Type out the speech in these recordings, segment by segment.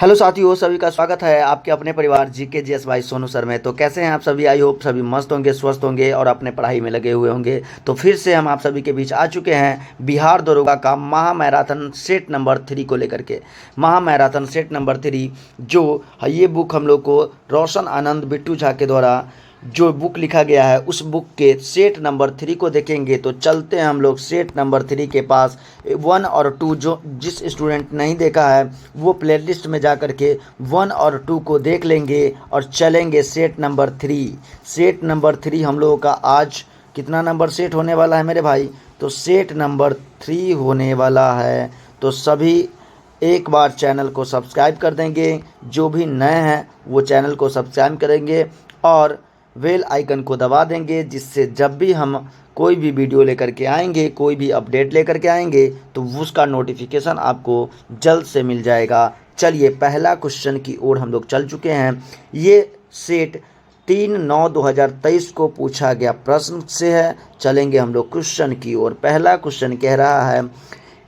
Hello साथियों, सभी का स्वागत है आपके अपने परिवार GKGS भाई सोनू सर में। तो कैसे हैं आप सभी? आई होप सभी मस्त होंगे, स्वस्थ होंगे और अपने पढ़ाई में लगे हुए होंगे। तो फिर से हम आप सभी के बीच आ चुके हैं बिहार दरोगा का महा मैराथन सेट नंबर 3 को लेकर के। महा मैराथन सेट नंबर 3 जो ये बुक हम लोग को रोशन आनंद बिट्टू झा के द्वारा जो बुक लिखा गया है, उस बुक के सेट नंबर 3 को देखेंगे। तो चलते हैं हम लोग सेट नंबर 3 के पास। 1 और 2 जो जिस स्टूडेंट नहीं देखा है वो प्लेलिस्ट में जा कर के 1 और 2 को देख लेंगे और चलेंगे सेट नंबर 3। सेट नंबर 3 हम लोगों का आज कितना नंबर सेट होने वाला है मेरे भाई? तो सेट नंबर 3 होने वाला है। तो सभी एक बार चैनल को सब्सक्राइब कर देंगे, जो भी नए हैं वो चैनल को सब्सक्राइब करेंगे और बेल आइकन को दबा देंगे, जिससे जब भी हम कोई भी वीडियो लेकर के आएंगे, कोई भी अपडेट लेकर के आएंगे, तो उसका नोटिफिकेशन आपको जल्द से मिल जाएगा। चलिए पहला क्वेश्चन की ओर हम लोग चल चुके हैं। ये सेट 3/9/2023 को पूछा गया प्रश्न से है। चलेंगे हम लोग क्वेश्चन की ओर। पहला क्वेश्चन कह रहा है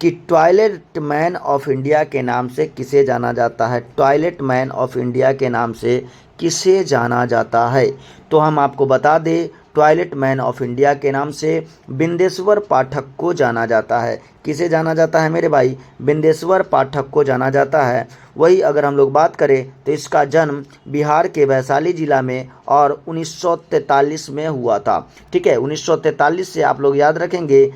कि टॉयलेट मैन ऑफ इंडिया के नाम से किसे जाना जाता है? टॉयलेट मैन ऑफ इंडिया के नाम से किसे जाना जाता है? तो हम आपको बता दें, टॉयलेट मैन ऑफ इंडिया के नाम से बिंदेश्वर पाठक को जाना जाता है। किसे जाना जाता है मेरे भाई? बिंदेश्वर पाठक को जाना जाता है। वही अगर हम लोग बात करें तो इसका जन्म बिहार के वैशाली जिला में और 1943 में हुआ था। ठीक है, 1943 से आप लोग याद रखेंगे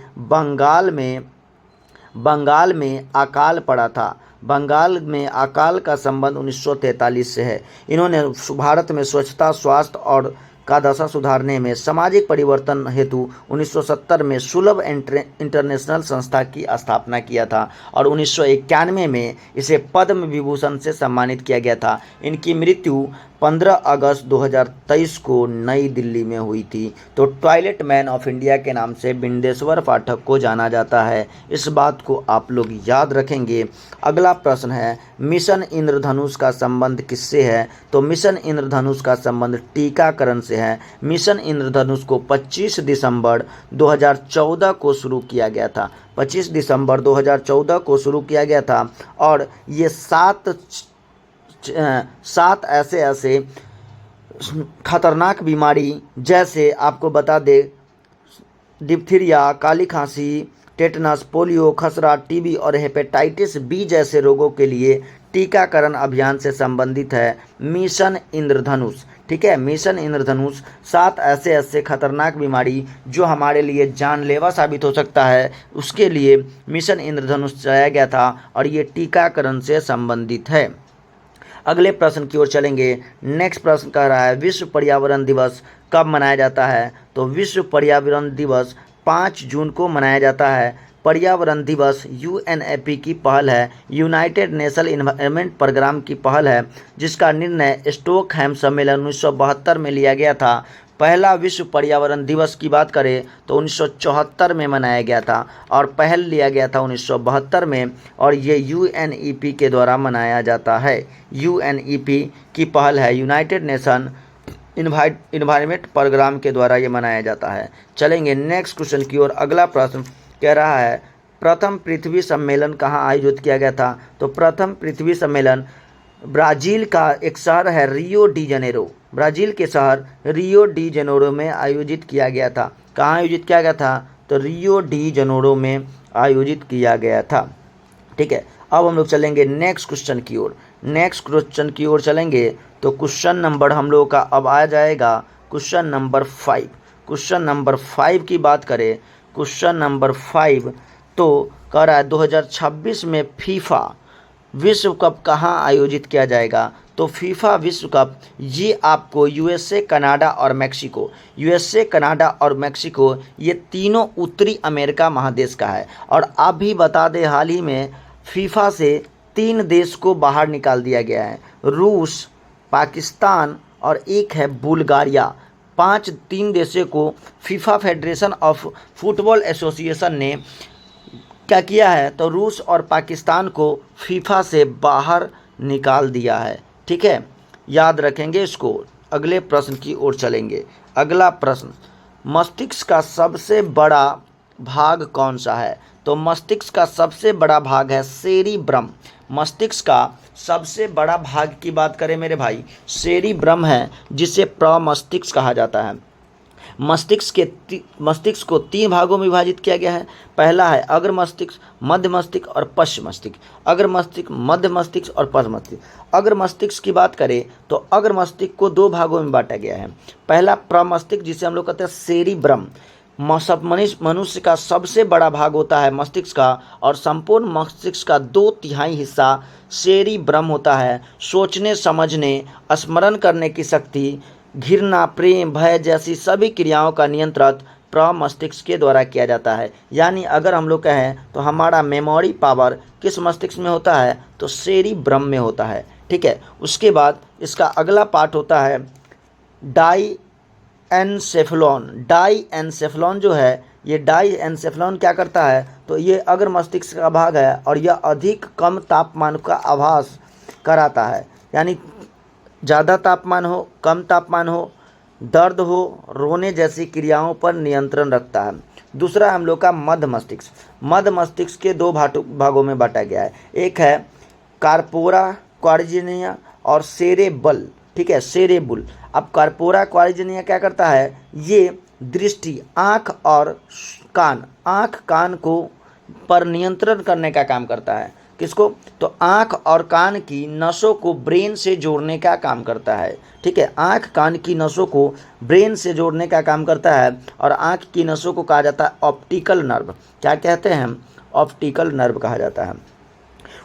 बंगाल में अकाल पड़ा था। बंगाल में अकाल का संबंध 1943 से है। इन्होंने भारत में स्वच्छता, स्वास्थ्य और का दशा सुधारने में सामाजिक परिवर्तन हेतु 1970 में सुलभ इंटरनेशनल संस्था की स्थापना किया था और 1991 में इसे पद्म विभूषण से सम्मानित किया गया था। इनकी मृत्यु 15 अगस्त 2023 को नई दिल्ली में हुई थी। तो टॉयलेट मैन ऑफ इंडिया के नाम से बिंदेश्वर पाठक को जाना जाता है। इस बात को आप लोग याद रखेंगे। अगला प्रश्न है, मिशन इंद्रधनुष का संबंध किससे है? तो मिशन इंद्रधनुष का संबंध टीकाकरण से है। मिशन इंद्रधनुष को 25 दिसंबर 2014 को शुरू किया गया था। 25 दिसंबर 2014 को शुरू किया गया था और ये सात ऐसे खतरनाक बीमारी, जैसे आपको बता दे, डिप्थीरिया, काली खांसी, टेटनस, पोलियो, खसरा, टीबी और हेपेटाइटिस बी जैसे रोगों के लिए टीकाकरण अभियान से संबंधित है मिशन इंद्रधनुष। ठीक है, मिशन इंद्रधनुष 7 ऐसे खतरनाक बीमारी जो हमारे लिए जानलेवा साबित हो सकता है, उसके लिए मिशन इंद्रधनुष चलाया गया था और ये टीकाकरण से संबंधित है। अगले प्रश्न की ओर चलेंगे। नेक्स्ट प्रश्न कह रहा है, विश्व पर्यावरण दिवस कब मनाया जाता है? तो विश्व पर्यावरण दिवस 5 जून को मनाया जाता है। पर्यावरण दिवस UNEP की पहल है, यूनाइटेड नेशन एनवायरनमेंट प्रोग्राम की पहल है, जिसका निर्णय स्टॉकहोम सम्मेलन 1972 में लिया गया था। पहला विश्व पर्यावरण दिवस की बात करें तो 1974 में मनाया गया था और पहल लिया गया था 1972 में, और ये UNEP के द्वारा मनाया जाता है। UNEP की पहल है, यूनाइटेड नेशन इन्वायरमेंट प्रोग्राम के द्वारा ये मनाया जाता है। चलेंगे नेक्स्ट क्वेश्चन की ओर। अगला प्रश्न कह रहा है, प्रथम पृथ्वी सम्मेलन कहाँ आयोजित किया गया था? तो प्रथम पृथ्वी सम्मेलन ब्राज़ील का एक शहर है रियो डी जनेरो। ब्राज़ील के शहर रियो डी जनेरो में आयोजित किया गया था। कहाँ आयोजित किया गया था? तो रियो डी जनेरो में आयोजित किया गया था। ठीक है, अब हम लोग चलेंगे नेक्स्ट क्वेश्चन की ओर। नेक्स्ट क्वेश्चन की ओर चलेंगे तो क्वेश्चन नंबर हम लोगों का अब आ जाएगा क्वेश्चन नंबर 5। क्वेश्चन नंबर 5 की बात करें, क्वेश्चन नंबर 5 तो कह रहा है 2026 में फीफा विश्व कप कहाँ आयोजित किया जाएगा? तो फीफा विश्व कप ये आपको USA, कनाडा और मैक्सिको, USA, कनाडा और मैक्सिको ये तीनों उत्तरी अमेरिका महादेश का है। और आप भी बता दें, हाल ही में फीफा से 3 देश को बाहर निकाल दिया गया है, रूस, पाकिस्तान और एक है बुल्गारिया। 3 देशों को FIFA federation of football association ने क्या किया है? तो रूस और पाकिस्तान को फीफा से बाहर निकाल दिया है। ठीक है, याद रखेंगे इसको। अगले प्रश्न की ओर चलेंगे। अगला प्रश्न, मस्तिष्क का सबसे बड़ा भाग कौन सा है? तो मस्तिष्क का सबसे बड़ा भाग है सेरिब्रम। मस्तिष्क का सबसे बड़ा भाग की बात करें मेरे भाई, सेरिब्रम है, जिसे प्रमस्तिष्क कहा जाता है। मस्तिष्क को 3 भागों में विभाजित किया गया है। पहला है अग्र मस्तिष्क, मध्य मस्तिष्क और पश्च मस्तिष्क। अग्र मस्तिष्क, मध्य मस्तिष्क और पश्च मस्तिष्क। अग्र मस्तिष्क की बात करें तो अग्र मस्तिष्क को 2 भागों में बांटा गया है। पहला प्रमस्तिष्क, जिसे हम लोग कहते हैं सेरिब्रम, मनुष्य का सबसे बड़ा भाग होता है मस्तिष्क का, और संपूर्ण मस्तिष्क का 2/3 हिस्सा सेरिब्रम होता है। सोचने, समझने, स्मरण करने की शक्ति, घृणा, प्रेम, भय जैसी सभी क्रियाओं का नियंत्रण प्रमस्तिष्क के द्वारा किया जाता है। यानी अगर हम लोग कहें तो हमारा मेमोरी पावर किस मस्तिष्क में होता है, तो सेरिब्रम में होता है। ठीक है, उसके बाद इसका अगला पार्ट होता है डाईएनसेफेलॉन। डाईएनसेफेलॉन जो है, ये डाईएनसेफेलॉन क्या करता है, तो ये अग्र मस्तिष्क का भाग है और यह अधिक कम तापमान का आभास कराता है। यानी ज़्यादा तापमान हो, कम तापमान हो, दर्द हो, रोने जैसी क्रियाओं पर नियंत्रण रखता है। दूसरा हम लोग का मध्य मस्तिष्क। मध्य मस्तिष्क के 2 भागों में बांटा गया है। एक है कार्पोरा क्वाड्रिजिनिया और सेरेबल। ठीक है, सेरेबुल। अब कार्पोरा क्वाड्रिजिनिया क्या करता है, ये दृष्टि, आँख कान को पर नियंत्रण करने का काम करता है। किसको, तो आँख और कान की नसों को ब्रेन से जोड़ने का काम करता है। ठीक है, आँख कान की नसों को ब्रेन से जोड़ने का काम करता है, और आँख की नसों को कहा जाता है ऑप्टिकल नर्व। क्या कहते हैं हम, ऑप्टिकल नर्व कहा जाता है।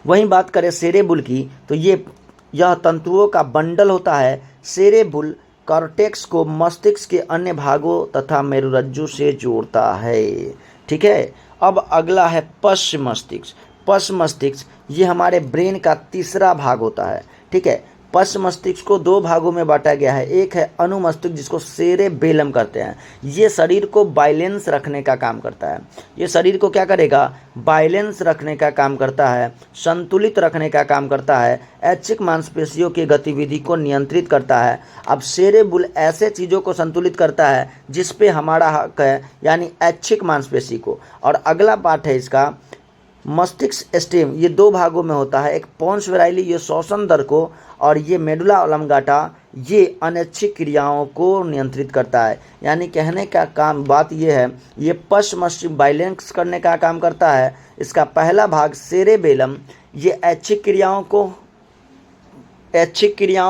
वहीं बात करें सेरेबुल की, तो यह तंतुओं का बंडल होता है। सेरेबुल कॉर्टेक्स को मस्तिष्क के अन्य भागों तथा मेरुरज्जु से जोड़ता है। ठीक है, अब अगला है पश्च मस्तिष्क। पश्च मस्तिष्क ये हमारे ब्रेन का तीसरा भाग होता है। ठीक है, पश्च मस्तिष्क को 2 भागों में बांटा गया है। एक है अनुमस्तिष्क, जिसको सेरेबेलम कहते हैं। ये शरीर को बैलेंस रखने का काम करता है। ये शरीर को क्या करेगा, बैलेंस रखने का काम करता है, संतुलित रखने का काम करता है, ऐच्छिक मांसपेशियों की गतिविधि को नियंत्रित करता है। अब सेरेबुल ऐसे चीज़ों को संतुलित करता है जिस पे हमारा हक है, यानी ऐच्छिक मांसपेशी को। और अगला पार्ट है इसका मस्तिष्क स्टेम। ये 2 भागों में होता है। एक पोन्स वेराइली, ये श्वसन दर को, और ये मेडुला ऑब्लांगाटा, ये अनैच्छिक क्रियाओं को नियंत्रित करता है। यानी कहने का काम बात ये है, ये पश्च मस्तिष्क बैलेंस करने का काम करता है। इसका पहला भाग सेरेबेलम, ये ऐच्छिक क्रियाओं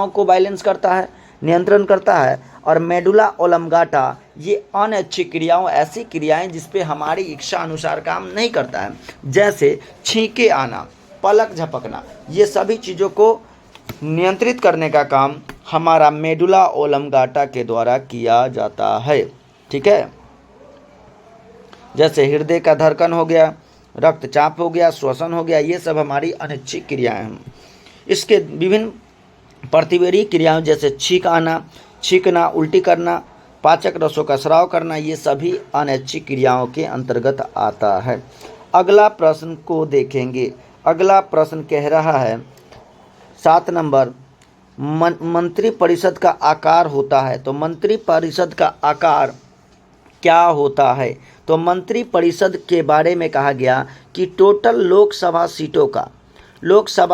को बैलेंस करता है, नियंत्रण करता है। और मेडुला ओब्लांगाटा ये अनैच्छिक क्रियाओं, ऐसी क्रियाएं जिस पे हमारी इच्छा अनुसार काम नहीं करता है, जैसे छींके आना, पलक झपकना, ये सभी चीज़ों को नियंत्रित करने का काम हमारा मेडुला ओब्लांगाटा के द्वारा किया जाता है। ठीक है, जैसे हृदय का धड़कन हो गया, रक्तचाप हो गया, श्वसन हो गया, ये सब हमारी अनैच्छिक क्रियाएं हैं। इसके विभिन्न प्रतिवेदी क्रियाएं जैसे छींक आना, छींकना, उल्टी करना, पाचक रसों का स्राव करना, ये सभी अनैच्छिक क्रियाओं के अंतर्गत आता है। अगला प्रश्न को देखेंगे। अगला प्रश्न कह रहा है 7 नंबर, मंत्रिपरिषद का आकार होता है। तो मंत्रिपरिषद का आकार क्या होता है, तो मंत्रिपरिषद के बारे में कहा गया कि टोटल लोकसभा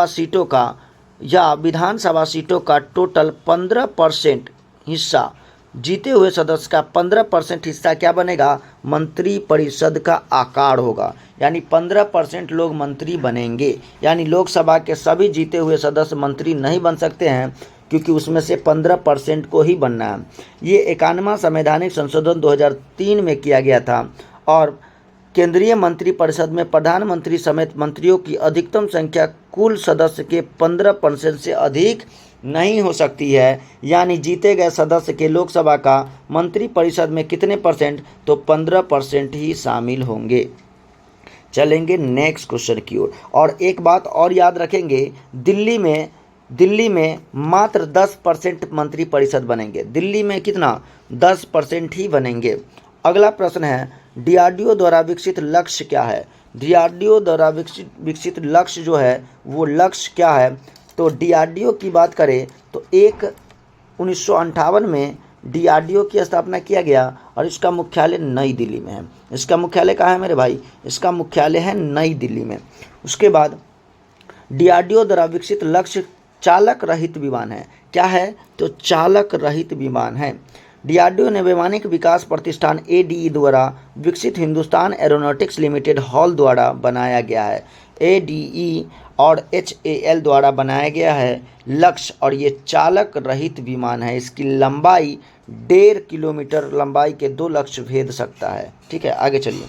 सीटों का या विधानसभा सीटों का टोटल 15% हिस्सा, जीते हुए सदस्य का 15% हिस्सा क्या बनेगा, मंत्रिपरिषद का आकार होगा। यानी 15% लोग मंत्री बनेंगे। यानी लोकसभा के सभी जीते हुए सदस्य मंत्री नहीं बन सकते हैं, क्योंकि उसमें से 15% को ही बनना है। ये 51वां संवैधानिक संशोधन 2003 में किया गया था। और केंद्रीय मंत्रिपरिषद में प्रधानमंत्री समेत मंत्रियों की अधिकतम संख्या कुल सदस्य के 15% से अधिक नहीं हो सकती है। यानी जीते गए सदस्य के लोकसभा का मंत्रिपरिषद में कितने परसेंट, तो 15% ही शामिल होंगे। चलेंगे नेक्स्ट क्वेश्चन की ओर। और एक बात और याद रखेंगे, दिल्ली में मात्र 10% मंत्रिपरिषद बनेंगे। दिल्ली में कितना, 10% ही बनेंगे। अगला प्रश्न है, डीआरडीओ द्वारा विकसित लक्ष्य क्या है। डीआरडीओ द्वारा विकसित लक्ष्य जो है वो लक्ष्य क्या है, तो डीआरडीओ की बात करें तो 1958 में डीआरडीओ की स्थापना किया गया और इसका मुख्यालय नई दिल्ली में है। इसका मुख्यालय कहाँ है मेरे भाई, इसका मुख्यालय है नई दिल्ली में। उसके बाद डीआरडीओ द्वारा विकसित लक्ष्य चालक रहित विमान है। क्या है? तो चालक रहित विमान है। डीआरडीओ ने वैमानिक विकास प्रतिष्ठान एडीई द्वारा विकसित हिंदुस्तान एरोनॉटिक्स लिमिटेड हॉल द्वारा बनाया गया है। एडीई और एचएएल द्वारा बनाया गया है लक्ष्य, और ये चालक रहित विमान है। इसकी लंबाई 1.5 किलोमीटर लंबाई के 2 लक्ष्य भेद सकता है। ठीक है, आगे चलिए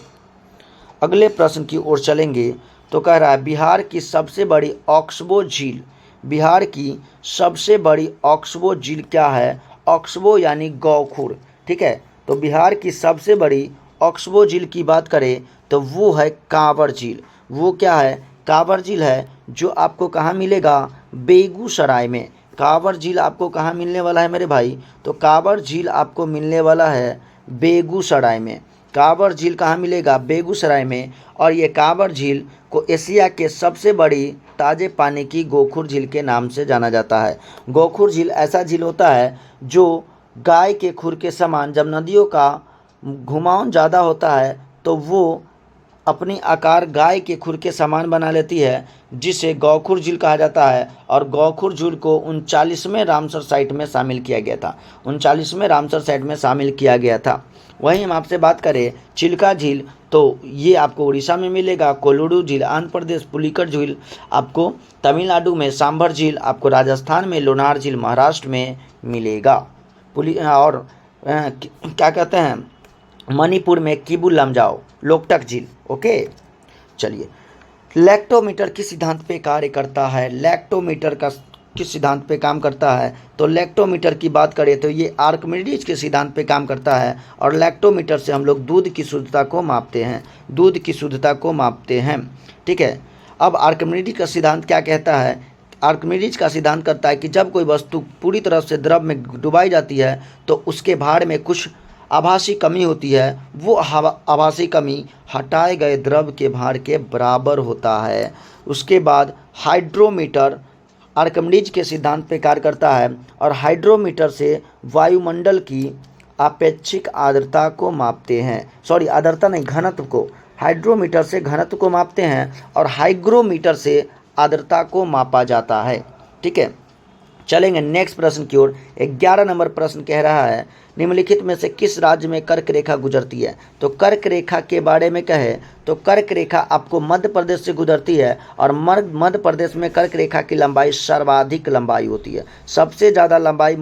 अगले प्रश्न की ओर चलेंगे। तो कह रहा है बिहार की सबसे बड़ी ऑक्सबो झील, बिहार की सबसे बड़ी ऑक्सबो झील क्या है? ऑक्सबो यानी गौखुर। ठीक है, तो बिहार की सबसे बड़ी ऑक्सबो झील की बात करें तो वो है कांवर झील। वो क्या है? कांवर झील है, जो आपको कहाँ मिलेगा? बेगूसराय में। कांवर झील आपको कहाँ मिलने वाला है मेरे भाई? तो कांवर झील आपको मिलने वाला है बेगूसराय में। कांवर झील कहाँ मिलेगा? बेगूसराय में। और ये कांवर झील को एशिया के सबसे बड़ी ताज़े पानी की गोखुर झील के नाम से जाना जाता है। गोखुर झील ऐसा झील होता है जो गाय के खुर के समान, जब नदियों का घुमाव ज़्यादा होता है तो वो अपनी आकार गाय के खुर के समान बना लेती है, जिसे गौखुर झील कहा जाता है। और गौखुर झील को 39वें रामसर साइट में शामिल किया गया था। 39वें रामसर साइट में शामिल किया गया था। वहीं हम आपसे बात करें चिल्का झील, तो ये आपको उड़ीसा में मिलेगा। कोल्लूरू झील आंध्र प्रदेश, पुलिकट झील आपको तमिलनाडु में, सांभर झील आपको राजस्थान में, लोनार झील महाराष्ट्र में मिलेगा। और क्या कहते हैं, मणिपुर में किबू लमजाओ, लोकटक झील। ओके, चलिए लैक्टोमीटर किस सिद्धांत पे कार्य करता है? लैक्टोमीटर का किस सिद्धांत पे काम करता है? तो लैक्टोमीटर की बात करें तो ये आर्किमिडीज के सिद्धांत पे काम करता है। और लैक्टोमीटर से हम लोग दूध की शुद्धता को मापते हैं, दूध की शुद्धता को मापते हैं। ठीक है, अब आर्किमिडीज का सिद्धांत क्या कहता है? आर्किमिडीज का सिद्धांत करता है कि जब कोई वस्तु पूरी तरह से द्रव में डुबाई जाती है तो उसके भार में कुछ आभासी कमी होती है। वो आभासी कमी हटाए गए द्रव के भार के बराबर होता है। उसके बाद हाइड्रोमीटर आर्किमिडीज के सिद्धांत पे कार्य करता है। और हाइड्रोमीटर से वायुमंडल की आपेक्षिक आर्द्रता को मापते हैं। सॉरी, आर्द्रता नहीं, घनत्व को। हाइड्रोमीटर से घनत्व को मापते हैं और हाइग्रोमीटर से आर्द्रता को मापा जाता है। ठीक है, चलेंगे नेक्स्ट प्रश्न की ओर। 11 नंबर प्रश्न कह रहा है निम्नलिखित में से किस राज्य में कर्क रेखा गुजरती है? तो कर्क रेखा के बारे में कहे तो कर्क रेखा आपको मध्य प्रदेश से गुजरती है। और मध्य प्रदेश में कर्क रेखा की लंबाई सर्वाधिक लंबाई होती है। सबसे ज़्यादा लंबाई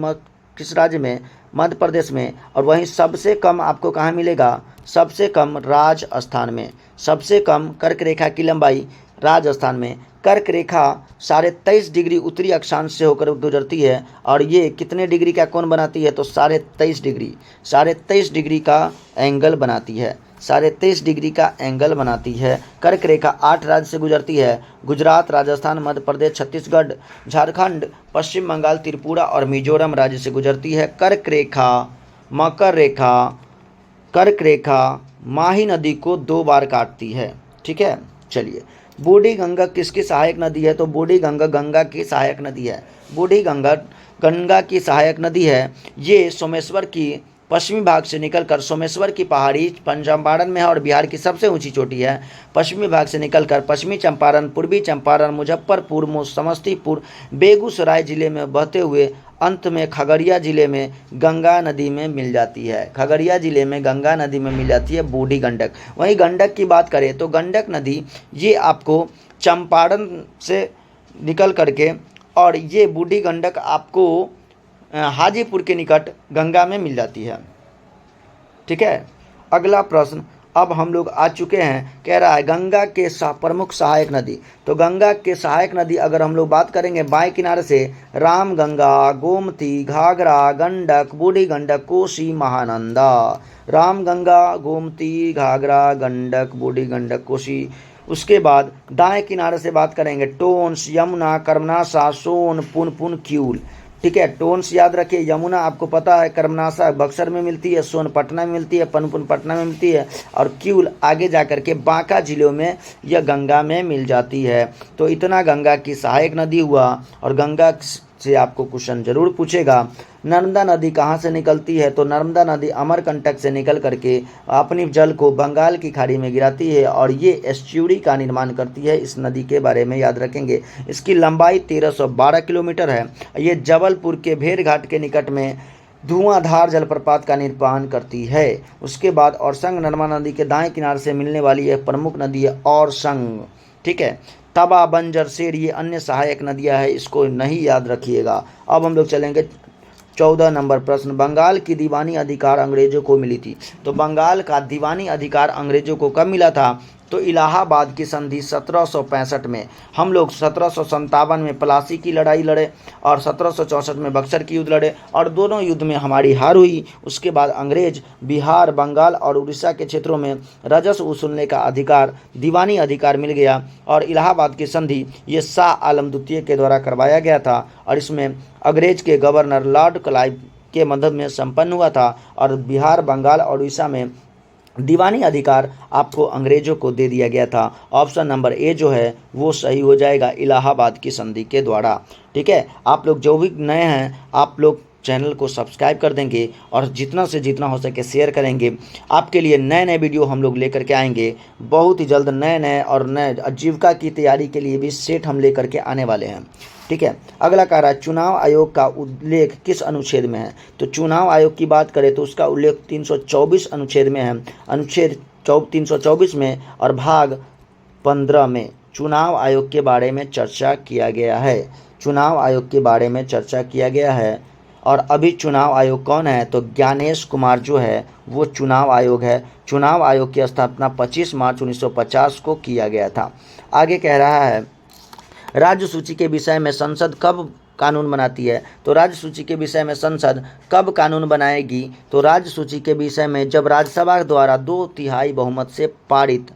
किस राज्य में? मध्य प्रदेश में। और वहीं सबसे कम आपको कहाँ मिलेगा? सबसे कम राजस्थान में। सबसे कम कर्क रेखा की लंबाई राजस्थान में। कर्क रेखा 23.5 डिग्री उत्तरी अक्षांश से होकर गुजरती है। और ये कितने डिग्री का कोण बनाती है? तो 23.5 डिग्री, 23.5 डिग्री का एंगल बनाती है। 23.5 डिग्री का एंगल बनाती है। कर्क रेखा 8 राज्य से गुजरती है। गुजरात, राजस्थान, मध्य प्रदेश, छत्तीसगढ़, झारखंड, पश्चिम बंगाल, त्रिपुरा और मिजोरम राज्य से गुजरती है। कर्क रेखा, मकर रेखा, कर्क रेखा माही नदी को 2 बार काटती है। ठीक है, चलिए बूढ़ी गंगा किसकी सहायक नदी है? तो बूढ़ी गंगा गंगा की सहायक नदी है। बूढ़ी गंगा गंगा की सहायक नदी है। ये सोमेश्वर की पश्चिमी भाग से निकलकर सोमेश्वर की पहाड़ी चंपारण में है और बिहार की सबसे ऊंची चोटी है। पश्चिमी भाग से निकलकर पश्चिमी चंपारण, पूर्वी चंपारण, मुजफ्फरपुर, समस्तीपुर, बेगूसराय जिले में बहते हुए अंत में खगड़िया जिले में गंगा नदी में मिल जाती है। खगड़िया जिले में गंगा नदी में मिल जाती है बूढ़ी गंडक। वहीं गंडक की बात करें तो गंडक नदी ये आपको चंपारण से निकल करके, और ये बूढ़ी गंडक आपको हाजीपुर के निकट गंगा में मिल जाती है। ठीक है, अगला प्रश्न अब हम लोग आ चुके हैं। कह रहा है गंगा के प्रमुख सहायक नदी। तो गंगा के सहायक नदी अगर हम लोग बात करेंगे बाएं किनारे से रामगंगा, गोमती, घाघरा, गंडक, बूढ़ी गंडक, कोसी, महानंदा। रामगंगा, गोमती, घाघरा, गंडक, बूढ़ी गंडक, कोसी। उसके बाद दाएं किनारे से बात करेंगे टोंस, यमुना, कर्मनाशा, सोन, पुनपुन, क्यूल। ठीक है, टोंस याद रखिए, यमुना आपको पता है कर्मनाशा बक्सर में मिलती है, सोन पटना में मिलती है, पुनपुन पटना में मिलती है, और क्यूल आगे जाकर के बांका जिलों में यह गंगा में मिल जाती है। तो इतना गंगा की सहायक नदी हुआ। और गंगा से आपको क्वेश्चन जरूर पूछेगा। नर्मदा नदी कहाँ से निकलती है? तो नर्मदा नदी अमरकंटक से निकल करके अपनी जल को बंगाल की खाड़ी में गिराती है और ये एस्चुरी का निर्माण करती है। इस नदी के बारे में याद रखेंगे। इसकी लंबाई 1312 किलोमीटर है। ये जबलपुर के भेड़घाट के निकट में धुआंधार जलप्रपात का निर्माण करती है। उसके बाद औरसंग नर्मदा नदी के दाएं किनारे से मिलने वाली एक प्रमुख नदी है औरसंग। ठीक है, तवा, बंजर, सेर ये अन्य सहायक नदियां हैं, इसको नहीं याद रखिएगा। अब हम लोग चलेंगे 14 नंबर प्रश्न। बंगाल की दीवानी अधिकार अंग्रेजों को मिली थी। तो बंगाल का दीवानी अधिकार अंग्रेजों को कब मिला था? तो इलाहाबाद की संधि 1765 में। हम लोग 1757 में प्लासी की लड़ाई लड़े और 1764 में बक्सर की युद्ध लड़े और दोनों युद्ध में हमारी हार हुई। उसके बाद अंग्रेज बिहार, बंगाल और उड़ीसा के क्षेत्रों में राजस्व वसूलने का अधिकार, दीवानी अधिकार मिल गया और इलाहाबाद की संधि ये शाह आलम द्वितीय के द्वारा करवाया गया था और इसमें अंग्रेज के गवर्नर लॉर्ड क्लाइव के मदद में संपन्न हुआ था और बिहार, बंगाल और उड़ीसा में दीवानी अधिकार आपको अंग्रेजों को दे दिया गया था। ऑप्शन नंबर ए जो है वो सही हो जाएगा, इलाहाबाद की संधि के द्वारा। ठीक है, आप लोग जो भी नए हैं आप लोग चैनल को सब्सक्राइब कर देंगे और जितना से जितना हो सके शेयर करेंगे। आपके लिए नए नए वीडियो हम लोग लेकर के आएंगे बहुत ही जल्द। नए और नए आजीविका की तैयारी के लिए भी सेट हम लेकर के आने वाले हैं। ठीक है, अगला कह रहा है चुनाव आयोग का उल्लेख किस अनुच्छेद में है? तो चुनाव आयोग की बात करें तो उसका उल्लेख 324 अनुच्छेद में है। अनुच्छेद 324 में और भाग 15 में चुनाव आयोग के बारे में चर्चा किया गया है। चुनाव आयोग के बारे में चर्चा किया गया है। और अभी चुनाव आयोग कौन है? तो ज्ञानेश कुमार जो है वो चुनाव आयोग है। चुनाव आयोग की स्थापना 25 मार्च 1950 को किया गया था। आगे कह रहा है राज्य सूची के विषय में संसद कब कानून बनाती है? तो राज्य सूची के विषय में संसद कब कानून बनाएगी? तो राज्य सूची के विषय में जब राज्यसभा द्वारा 2/3 बहुमत से पारित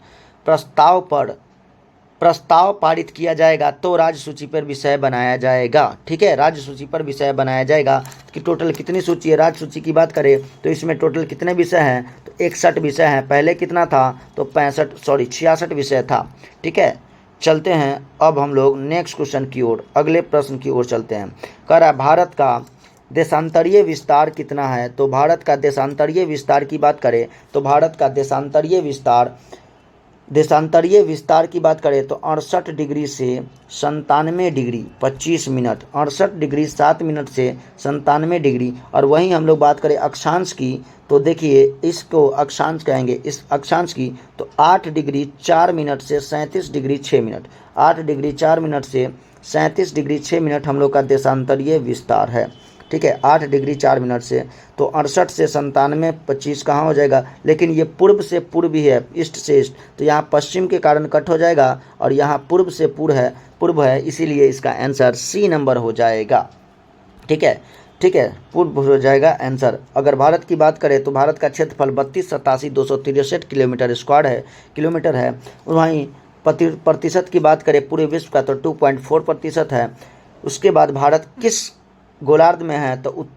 प्रस्ताव पारित किया जाएगा तो राज्य सूची पर विषय बनाया जाएगा। ठीक है, राज्य सूची पर विषय बनाया जाएगा। कि टोटल कितनी सूची है? राज्य सूची की बात करें तो इसमें टोटल कितने विषय हैं? तो 61 विषय हैं। पहले कितना था? तो 66 विषय था। ठीक है, चलते हैं अब हम लोग नेक्स्ट क्वेश्चन की ओर, अगले प्रश्न की ओर चलते हैं। कह रहा है भारत का देशांतरीय विस्तार कितना है? तो भारत का देशांतरीय विस्तार की बात करें तो भारत का देशांतरीय विस्तार की बात करें तो 68 डिग्री से 97 डिग्री 25 मिनट, 68 डिग्री 7 मिनट से 97 डिग्री। और वहीं हम लोग बात करें अक्षांश की तो देखिए इसको अक्षांश कहेंगे, इस अक्षांश की तो 8 डिग्री 4 मिनट से 37 डिग्री 6 मिनट, 8 डिग्री 4 मिनट से 37 डिग्री 6 मिनट हम लोग का देशांतरीय विस्तार है। ठीक है, 8 डिग्री 4 मिनट से तो 68 से 97 25 कहाँ हो जाएगा? लेकिन ये पूर्व से पूर्व ही है, ईस्ट से ईस्ट, तो यहाँ पश्चिम के कारण कट हो जाएगा और यहाँ पूर्व से पूर्व है, इसीलिए इसका आंसर सी नंबर हो जाएगा। ठीक है, पूर्व हो जाएगा आंसर। अगर भारत की बात करें तो भारत का क्षेत्रफल 32,87,263 किलोमीटर है। वहीं प्रतिशत की बात करें पूरे विश्व का तो 2.4% है। उसके बाद भारत किस गोलार्ध में है? तो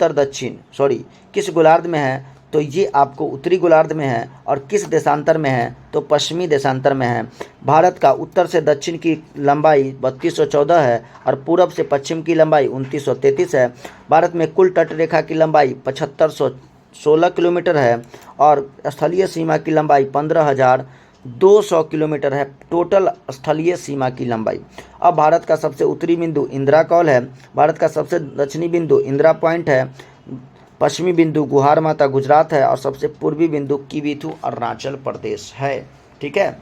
किस गोलार्ध में है? तो ये आपको उत्तरी गोलार्ध में है। और किस देशांतर में है? तो पश्चिमी देशांतर में है। भारत का उत्तर से दक्षिण की लंबाई 3214 है और पूरब से पश्चिम की लंबाई 2933 है। भारत में कुल तट रेखा की लंबाई 7516 किलोमीटर है और स्थलीय सीमा की लंबाई 15,200 किलोमीटर है। टोटल स्थलीय सीमा की लंबाई। अब भारत का सबसे उत्तरी बिंदु इंदिरा कॉल है। भारत का सबसे दक्षिणी बिंदु इंदिरा पॉइंट है। पश्चिमी बिंदु गुहार माता गुजरात है और सबसे पूर्वी बिंदु किवीथू अरुणाचल प्रदेश है। ठीक है,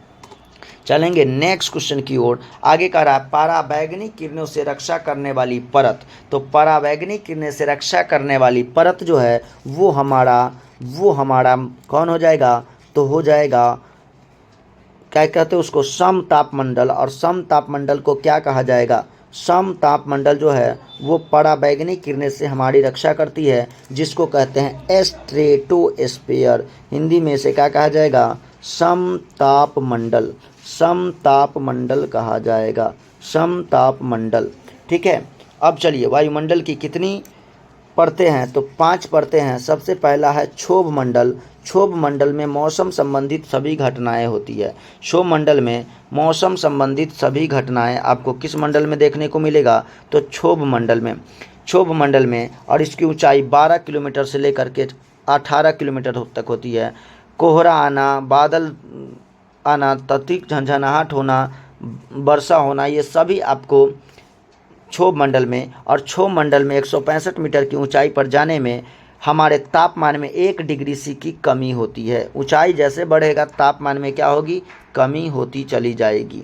चलेंगे नेक्स्ट क्वेश्चन की ओर। आगे कह रहा है पराबैंगनी किरणों से रक्षा करने वाली परत। तो पराबैंगनी किरणें से रक्षा करने वाली परत जो है वो हमारा कौन हो जाएगा? तो हो जाएगा, क्या कहते हैं उसको, समतापमंडल। और समतापमंडल को क्या कहा जाएगा? समतापमंडल जो है वो पराबैंगनी किरणें से हमारी रक्षा करती है, जिसको कहते हैं स्ट्रेटोस्फीयर। हिंदी में से क्या कहा जाएगा? समतापमंडल। समतापमंडल कहा जाएगा, समतापमंडल। ठीक है, अब चलिए वायुमंडल की कितनी परतें हैं? तो 5 परतें हैं। सबसे पहला है क्षोभ मंडल। क्षोभ मंडल में मौसम संबंधित सभी घटनाएं होती है। क्षोभ मंडल में मौसम संबंधित सभी घटनाएं आपको किस मंडल में देखने को मिलेगा? तो क्षोभ मंडल में। क्षोभ मंडल में और इसकी ऊंचाई 12 किलोमीटर से लेकर के 18 किलोमीटर तक होती है। कोहरा आना, बादल आना, तत्विक झंझनाहट होना, वर्षा होना, ये सभी आपको क्षोभ मंडल में, और क्षोभ मंडल में 165 मीटर की ऊंचाई पर जाने में हमारे तापमान में 1 डिग्री सी की कमी होती है। ऊंचाई जैसे बढ़ेगा तापमान में क्या होगी, कमी होती चली जाएगी।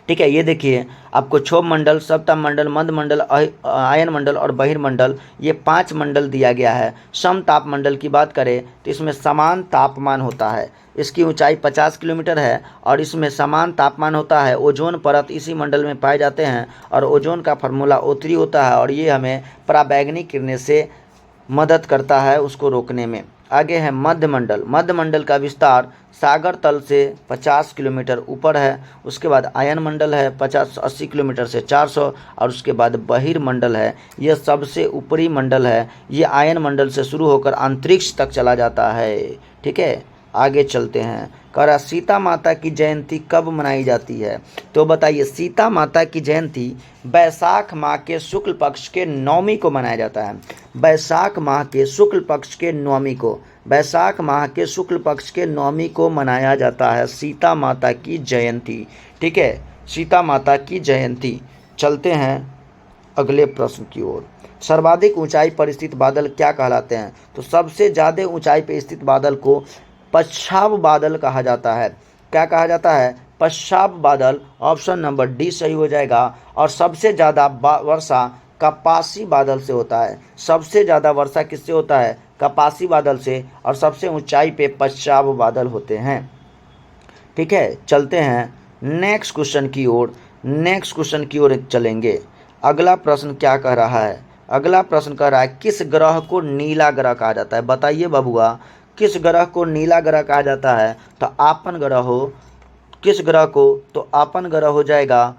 ठीक है, ये देखिए आपको क्षोभ मंडल, सप्तम मंडल, मध्य मंडल, आयन मंडल और बहिर्मंडल, ये 5 मंडल दिया गया है। सम ताप मंडल की बात करें तो इसमें समान तापमान होता है। इसकी ऊंचाई 50 किलोमीटर है और इसमें समान तापमान होता है। ओजोन परत इसी मंडल में पाए जाते हैं और ओजोन का फार्मूला O3 होता है और ये हमें पराबैंगनी किरणें से मदद करता है उसको रोकने में। आगे है मध्य मंडल। मध्य मंडल का विस्तार सागर तल से 50 किलोमीटर ऊपर है। उसके बाद आयन मंडल है 50-80 किलोमीटर से 400, और उसके बाद बहिर्मंडल है, यह सबसे ऊपरी मंडल है। ये आयन मंडल से शुरू होकर अंतरिक्ष तक चला जाता है। ठीक है, आगे चलते हैं। कह रहा सीता माता की जयंती कब मनाई जाती है, तो बताइए। सीता माता की जयंती बैसाख माह के शुक्ल पक्ष के 9वीं को मनाया जाता है। बैसाख माह के शुक्ल पक्ष के 9वीं को, बैसाख माह के शुक्ल पक्ष के 9वीं को मनाया जाता है सीता माता की जयंती। ठीक है, सीता माता की जयंती। चलते हैं अगले प्रश्न की ओर। सर्वाधिक ऊंचाई पर स्थित बादल क्या कहलाते हैं, तो सबसे ज़्यादा ऊंचाई पर स्थित बादल को पश्चाव बादल कहा जाता है। क्या कहा जाता है, पश्चाव बादल। ऑप्शन नंबर डी सही हो जाएगा। और सबसे ज़्यादा वर्षा कपासी बादल से होता है। सबसे ज़्यादा वर्षा किससे होता है, कपासी बादल से, और सबसे ऊंचाई पे पश्चाव बादल होते हैं। ठीक है, चलते हैं नेक्स्ट क्वेश्चन की ओर। नेक्स्ट क्वेश्चन की ओर चलेंगे। अगला प्रश्न क्या कह रहा है, अगला प्रश्न कह रहा है किस ग्रह को नीला ग्रह कहा जाता है। बताइए बबुआ, किस ग्रह को नीला ग्रह कहा जाता है, तो आपन ग्रह हो। किस ग्रह को, तो आपन ग्रह हो जाएगा,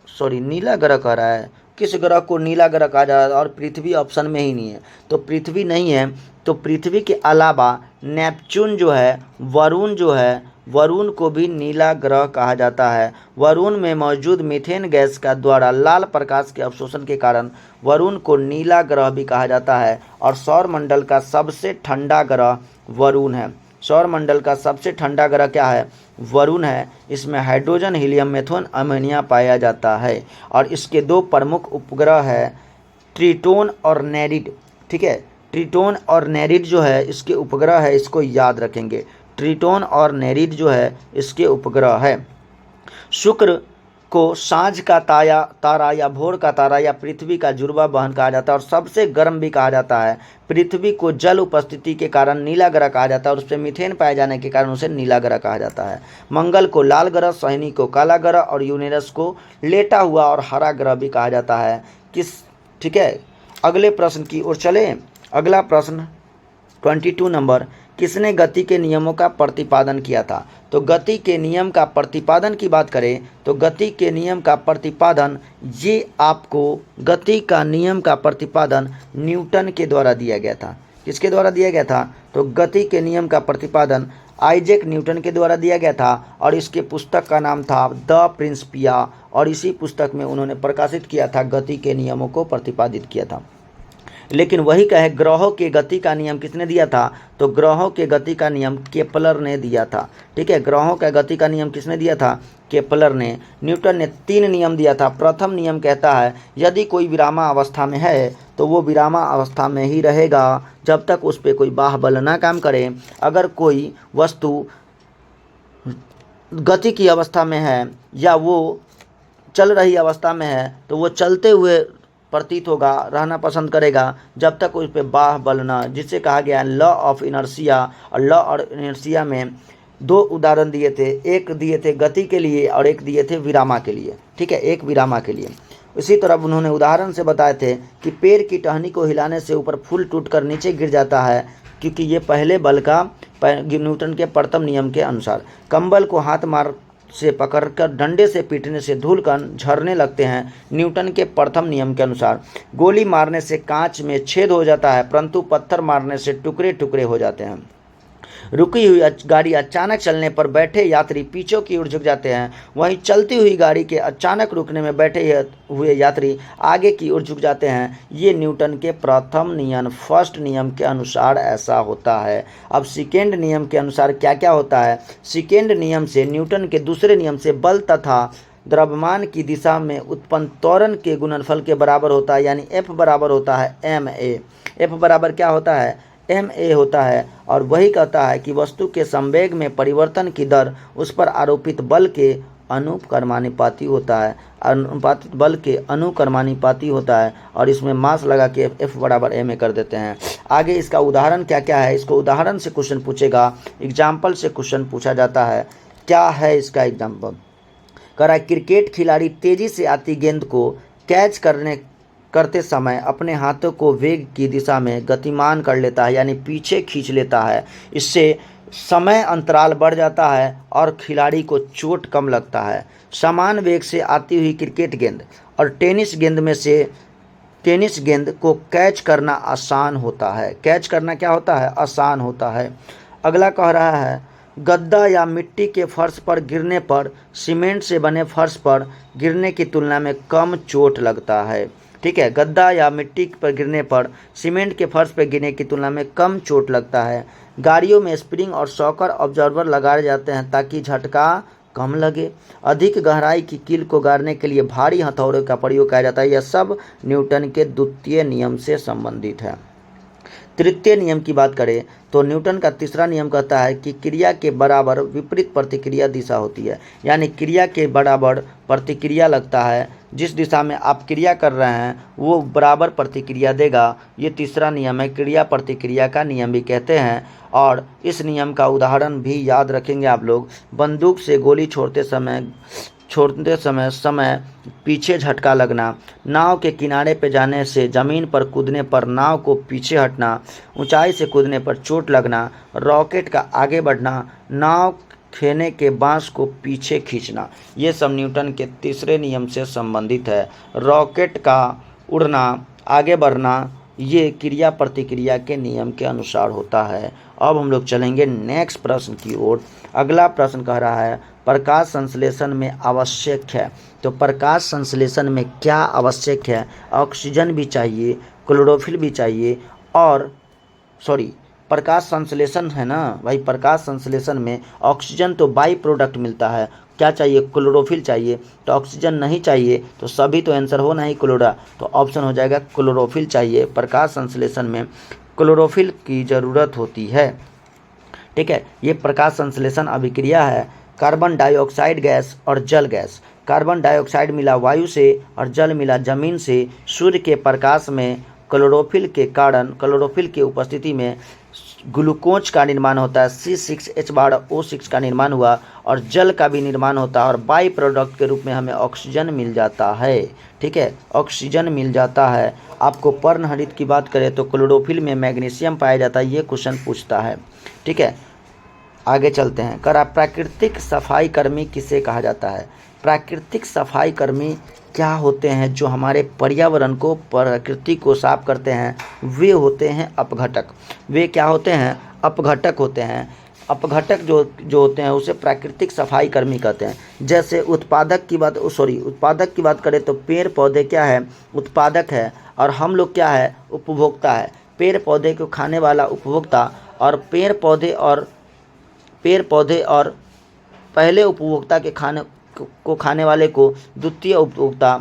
सॉरी नीला ग्रह कह रहा है। किस ग्रह को नीला ग्रह कहा जाता है, और पृथ्वी ऑप्शन में ही नहीं है, तो पृथ्वी नहीं है। तो पृथ्वी के अलावा नेपच्यून जो है, वरुण जो है, वरुण को भी नीला ग्रह कहा जाता है। वरुण में मौजूद मीथेन गैस का द्वारा लाल प्रकाश के अवशोषण के कारण वरुण को नीला ग्रह भी कहा जाता है। और सौर मंडल का सबसे ठंडा ग्रह वरुण है। सौर मंडल का सबसे ठंडा ग्रह क्या है, वरुण है। इसमें हाइड्रोजन, हीलियम, मेथोन, अमोनिया पाया जाता है। और इसके 2 प्रमुख उपग्रह है, ट्रिटोन और नेरिड। ठीक है, ट्रिटोन और नेरिड जो है इसके उपग्रह है, इसको याद रखेंगे। ट्रिटोन और नेरिड जो है इसके उपग्रह है। शुक्र को सांझ का तारा या भोर का तारा या पृथ्वी का जुड़वा बहन कहा जाता है और सबसे गर्म भी कहा जाता है। पृथ्वी को जल उपस्थिति के कारण नीला ग्रह कहा जाता है और उस पर मीथेन पाए जाने के कारण उसे नीला ग्रह कहा जाता है। मंगल को लाल ग्रह, शनि को काला ग्रह और यूरेनस को लेटा हुआ और हरा ग्रह भी कहा जाता है। ठीक है, अगले प्रश्न की ओर चलें। अगला प्रश्न 22 नंबर, किसने गति के नियमों का प्रतिपादन किया था। तो गति के नियम का प्रतिपादन की बात करें तो गति के नियम का प्रतिपादन, ये आपको गति का नियम का प्रतिपादन न्यूटन के द्वारा दिया गया था। किसके द्वारा दिया गया था, तो गति के नियम का प्रतिपादन आइजैक न्यूटन के द्वारा दिया गया था और इसके पुस्तक का नाम था द प्रिंसिपिया। और इसी पुस्तक में उन्होंने प्रकाशित किया था, गति के नियमों को प्रतिपादित किया था। लेकिन वही कहे ग्रहों के गति का नियम किसने दिया था, तो ग्रहों के गति का नियम केपलर ने दिया था। ठीक है, ग्रहों का गति का नियम किसने दिया था, केपलर ने। न्यूटन ने 3 नियम दिया था। प्रथम नियम कहता है यदि कोई विरामा अवस्था में है तो वो विरामा अवस्था में ही रहेगा जब तक उस पर कोई बाह्य ना काम करे। अगर कोई वस्तु गति की अवस्था में है या वो चल रही अवस्था में है तो वो चलते हुए प्रतीत होगा, रहना पसंद करेगा जब तक उस पर बाह्य बल न, जिसे कहा गया लॉ ऑफ इनर्शिया। और लॉ और इनर्शिया में 2 उदाहरण दिए थे, एक दिए थे गति के लिए और एक दिए थे विरामा के लिए। ठीक है, एक विरामा के लिए। इसी तरह उन्होंने उदाहरण से बताए थे कि पेड़ की टहनी को हिलाने से ऊपर फूल टूटकर नीचे गिर जाता है, क्योंकि ये पहले बल का न्यूटन के प्रथम नियम के अनुसार। कंबल को हाथ मार से पकड़कर डंडे से पीटने से धूलकण झरने लगते हैं, न्यूटन के प्रथम नियम के अनुसार। गोली मारने से कांच में छेद हो जाता है, परंतु पत्थर मारने से टुकड़े टुकड़े हो जाते हैं। रुकी हुई गाड़ी अचानक चलने पर बैठे यात्री पीछे की ओर झुक जाते हैं, वहीं चलती हुई गाड़ी के अचानक रुकने में बैठे हुए यात्री आगे की ओर झुक जाते हैं। ये न्यूटन के प्रथम नियम फर्स्ट नियम के अनुसार ऐसा होता है। अब सेकेंड नियम के अनुसार क्या क्या होता है? सेकेंड नियम से न्यूटन के दूसरे नियम से बल तथा द्रव्यमान की दिशा में उत्पन्न त्वरण के गुणनफल के बराबर होता है, यानी F बराबर होता है ma। F बराबर क्या होता है? ma होता है, और वही कहता है कि वस्तु के संवेग में परिवर्तन की दर उस पर आरोपित बल के अनुक्रमानुपाती होता है, अनुपातिक बल के अनुक्रमानुपाती होता है, और इसमें मास लगा के F बराबर ma कर देते हैं। आगे इसका उदाहरण क्या क्या है, इसको उदाहरण से क्वेश्चन पूछेगा, एग्जाम्पल से क्वेश्चन पूछा जाता है। क्या है इसका एग्जाम्पल? कह रहा है क्रिकेट खिलाड़ी तेजी से आती गेंद को कैच करते समय अपने हाथों को वेग की दिशा में गतिमान कर लेता है, यानी पीछे खींच लेता है। इससे समय अंतराल बढ़ जाता है और खिलाड़ी को चोट कम लगता है। समान वेग से आती हुई क्रिकेट गेंद और टेनिस गेंद को कैच करना आसान होता है। कैच करना क्या होता है? आसान होता है। अगला कह रहा है गद्दा या मिट्टी के फर्श पर गिरने पर सीमेंट से बने फर्श पर गिरने की तुलना में कम चोट लगता है। ठीक है, गद्दा या मिट्टी पर गिरने पर सीमेंट के फर्श पर गिरने की तुलना में कम चोट लगता है। गाड़ियों में स्प्रिंग और शॉकर ऑब्जर्वर लगाए जाते हैं ताकि झटका कम लगे। अधिक गहराई की कील को गाड़ने के लिए भारी हथौड़े का प्रयोग किया जाता है। यह सब न्यूटन के द्वितीय नियम से संबंधित है। तृतीय नियम की बात करें तो न्यूटन का तीसरा नियम कहता है कि क्रिया के बराबर विपरीत प्रतिक्रिया दिशा होती है, यानी क्रिया के बराबर प्रतिक्रिया लगता है। जिस दिशा में आप क्रिया कर रहे हैं वो बराबर प्रतिक्रिया देगा। ये तीसरा नियम है, क्रिया प्रतिक्रिया का नियम भी कहते हैं। और इस नियम का उदाहरण भी याद रखेंगे आप लोग। बंदूक से गोली छोड़ते समय पीछे झटका लगना, नाव के किनारे पर जाने से ज़मीन पर कूदने पर नाव को पीछे हटना, ऊंचाई से कूदने पर चोट लगना, रॉकेट का आगे बढ़ना, नाव खेने के बांस को पीछे खींचना, ये सब न्यूटन के तीसरे नियम से संबंधित है। रॉकेट का उड़ना, आगे बढ़ना, ये क्रिया प्रतिक्रिया के नियम के अनुसार होता है। अब हम लोग चलेंगे नेक्स्ट प्रश्न की ओर। अगला प्रश्न कह रहा है प्रकाश संश्लेषण में आवश्यक है। तो प्रकाश संश्लेषण में क्या आवश्यक है? ऑक्सीजन भी चाहिए, क्लोरोफिल भी चाहिए, और प्रकाश संश्लेषण है ना भाई। प्रकाश संश्लेषण में ऑक्सीजन तो बाई प्रोडक्ट मिलता है, क्या चाहिए? क्लोरोफिल चाहिए। तो ऑक्सीजन नहीं चाहिए तो सभी तो आंसर हो नहीं क्लोरा, तो ऑप्शन हो जाएगा क्लोरोफिल चाहिए। प्रकाश संश्लेषण में क्लोरोफिल की ज़रूरत होती है। ठीक है, ये प्रकाश संश्लेषण अभिक्रिया है। कार्बन डाइऑक्साइड गैस और जल गैस। कार्बन डाइऑक्साइड मिला वायु से और जल मिला जमीन से। सूर्य के प्रकाश में क्लोरोफिल की उपस्थिति में ग्लूकोज का निर्माण होता है, C6H12O6 का निर्माण हुआ, और जल का भी निर्माण होता है, और बाई प्रोडक्ट के रूप में हमें ऑक्सीजन मिल जाता है। ठीक है, ऑक्सीजन मिल जाता है। आपको पर्णहरित की बात करें तो क्लोरोफिल में मैग्नीशियम पाया जाता है, ये क्वेश्चन पूछता है। ठीक है, आगे चलते हैं। प्राकृतिक सफाई कर्मी किसे कहा जाता है? प्राकृतिक सफाई कर्मी क्या होते हैं? जो हमारे पर्यावरण को, प्रकृति को साफ करते हैं, वे होते हैं अपघटक। वे क्या होते हैं? अपघटक होते हैं। अपघटक जो होते हैं उसे प्राकृतिक सफाई कर्मी कहते हैं। जैसे उत्पादक की बात करें तो पेड़ पौधे क्या है? उत्पादक है, और हम लोग क्या है? उपभोक्ता है। पेड़ पौधे को खाने वाला उपभोक्ता, और पेड़ पौधे और पहले उपभोक्ता के खाने वाले को द्वितीय उपभोक्ता।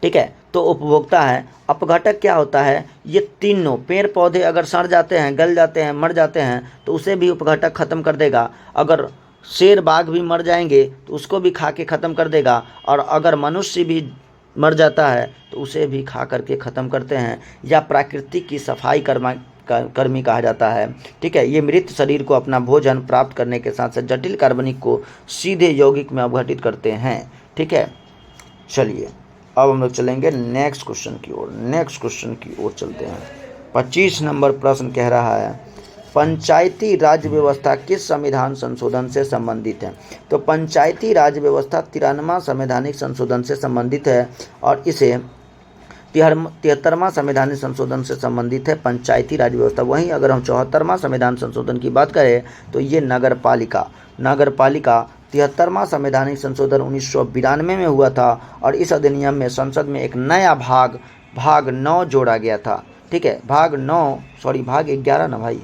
ठीक है, तो उपभोक्ता है। अपघटक क्या होता है? ये तीनों पेड़ पौधे अगर सड़ जाते हैं, गल जाते हैं, मर जाते हैं तो उसे भी उपघटक ख़त्म कर देगा। अगर शेर बाघ भी मर जाएंगे तो उसको भी खा के ख़त्म कर देगा, और अगर मनुष्य भी मर जाता है तो उसे भी खा करके ख़त्म करते हैं। या प्राकृतिक की सफाई कर्मी कहा जाता है। ठीक है, ये मृत शरीर को अपना भोजन प्राप्त करने के साथ साथ जटिल कार्बनिक को सीधे यौगिक में अपघटित करते हैं। ठीक है, चलिए अब हम लोग चलेंगे नेक्स्ट क्वेश्चन की ओर चलते हैं। 25 नंबर प्रश्न कह रहा है पंचायती राज व्यवस्था किस संविधान संशोधन से संबंधित है? तो पंचायती राज व्यवस्था 93वां संवैधानिक संशोधन से संबंधित है, और इसे 73वां संवैधानिक संशोधन से संबंधित है पंचायती राज व्यवस्था। वहीं अगर हम 74वां संविधान संशोधन की बात करें तो ये नगर पालिका 73वां संवैधानिक संशोधन 1992 में हुआ था और इस अधिनियम में संसद में एक नया भाग 9 जोड़ा गया था। ठीक है, भाग 11 ना भाई,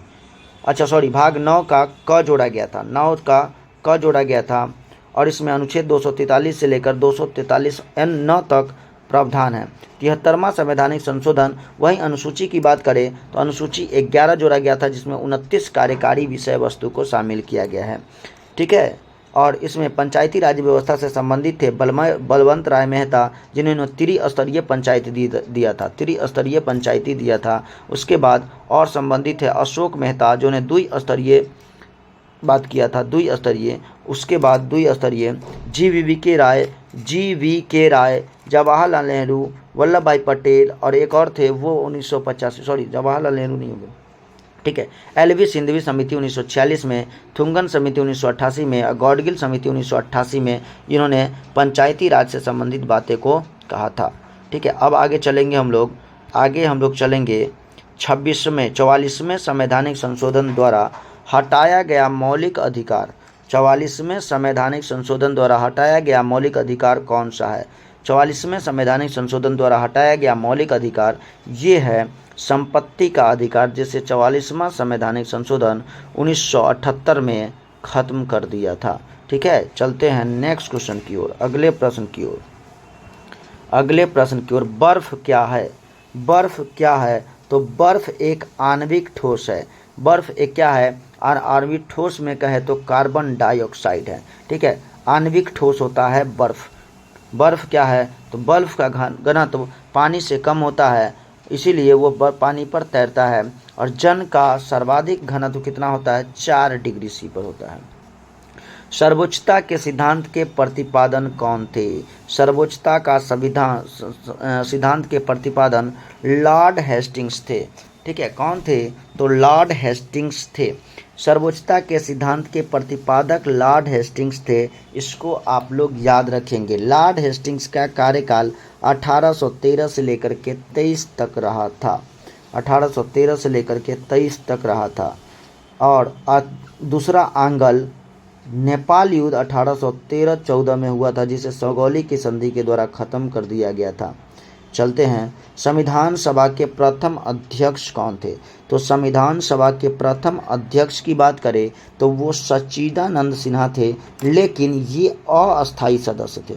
अच्छा सॉरी, भाग 9 का क जोड़ा गया था, 9 का क जोड़ा गया था और इसमें अनुच्छेद 243 से लेकर 243(9) तक प्रावधान है। 73वां संवैधानिक संशोधन, वहीं अनुसूची की बात करें तो अनुसूची 11 जोड़ा गया था जिसमें 29 कार्यकारी विषय वस्तु को शामिल किया गया है। ठीक है, और इसमें पंचायती राज व्यवस्था से संबंधित थे बलवंत राय मेहता, जिन्होंने त्रिस्तरीय पंचायती दिया था। उसके बाद और संबंधित है अशोक मेहता, जो ने द्विस्तरीय बात किया था, द्विस्तरीय। उसके बाद द्विस्तरीय जी.वी.के. राय, जवाहरलाल नेहरू, वल्लभ भाई पटेल और एक और थे वो 1985, सॉरी जवाहरलाल नेहरू नहीं होंगे, ठीक है, एल.वी. सिंघवी समिति 1946 में, थुंगन समिति 1988 में और गॉडगिल समिति 1988 में इन्होंने पंचायती राज से संबंधित बातें को कहा था। ठीक है, अब आगे हम लोग चलेंगे 44वें संवैधानिक संशोधन द्वारा हटाया गया मौलिक अधिकार। 44वें संवैधानिक संशोधन द्वारा हटाया गया मौलिक अधिकार कौन सा है? 44वें संवैधानिक संशोधन द्वारा हटाया गया मौलिक अधिकार ये है संपत्ति का अधिकार, जिसे 44वां संवैधानिक संशोधन 1978 में खत्म कर दिया था। ठीक है, चलते हैं नेक्स्ट क्वेश्चन की ओर, अगले प्रश्न की ओर। बर्फ क्या है? तो बर्फ एक आणविक ठोस है। बर्फ एक क्या है? आणविक ठोस में कहे तो कार्बन डाइऑक्साइड है। ठीक है, आणविक ठोस होता है बर्फ। बर्फ क्या है? तो बर्फ का घनत्व पानी से कम होता है, इसीलिए वो पानी पर तैरता है। और जल का सर्वाधिक घनत्व कितना होता है? 4 डिग्री सी पर होता है। सर्वोच्चता के सिद्धांत के प्रतिपादन कौन थे? सर्वोच्चता का सिद्धांत के प्रतिपादन लॉर्ड हेस्टिंग्स थे। ठीक है, कौन थे? तो लॉर्ड हेस्टिंग्स थे। सर्वोच्चता के सिद्धांत के प्रतिपादक लॉर्ड हेस्टिंग्स थे, इसको आप लोग याद रखेंगे। लॉर्ड हेस्टिंग्स का कार्यकाल 1813 से लेकर के 23 तक रहा था। 1813 से लेकर के 23 तक रहा था। और दूसरा आंगल नेपाल युद्ध 1813-14 में हुआ था, जिसे सौगौली की संधि के द्वारा खत्म कर दिया गया था। चलते हैं, संविधान सभा के प्रथम अध्यक्ष कौन थे? तो संविधान सभा के प्रथम अध्यक्ष की बात करें तो वो सच्चिदानंद सिन्हा थे, लेकिन ये अस्थायी सदस्य थे।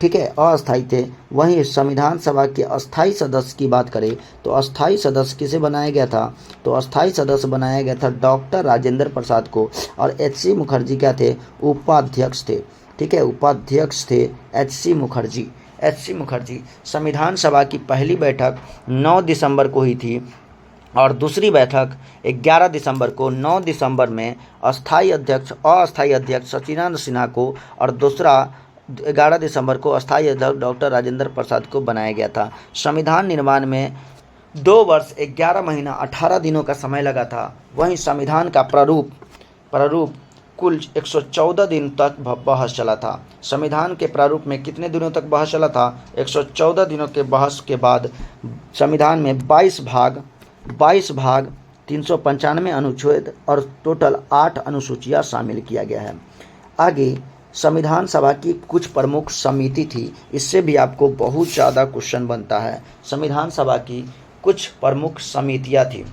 ठीक है, अस्थायी थे। वहीं संविधान सभा के अस्थायी सदस्य की बात करें तो अस्थायी सदस्य किसे बनाया गया था? तो अस्थायी सदस्य बनाया गया था डॉक्टर राजेंद्र प्रसाद को, और एच.सी. मुखर्जी क्या थे? उपाध्यक्ष थे। ठीक है, उपाध्यक्ष थे एच.सी. मुखर्जी। संविधान सभा की पहली बैठक 9 दिसंबर को हुई थी और दूसरी बैठक 11 दिसंबर को। 9 दिसंबर में अस्थायी अध्यक्ष सच्चिदानंद सिन्हा को और दूसरा 11 दिसंबर को अस्थायी अध्यक्ष डॉक्टर राजेंद्र प्रसाद को बनाया गया था। संविधान निर्माण में 2 वर्ष 11 महीना 18 दिनों का समय लगा था। वहीं संविधान का प्रारूप कुल 114 दिन तक बहस चला था। संविधान के प्रारूप में कितने दिनों तक बहस चला था? 114 दिनों के बहस के बाद संविधान में 22 भाग 395 अनुच्छेद और टोटल 8 अनुसूचियां शामिल किया गया है। आगे संविधान सभा की कुछ प्रमुख समिति थी, इससे भी आपको बहुत ज़्यादा क्वेश्चन बनता है। संविधान सभा की कुछ प्रमुख समितियां थी।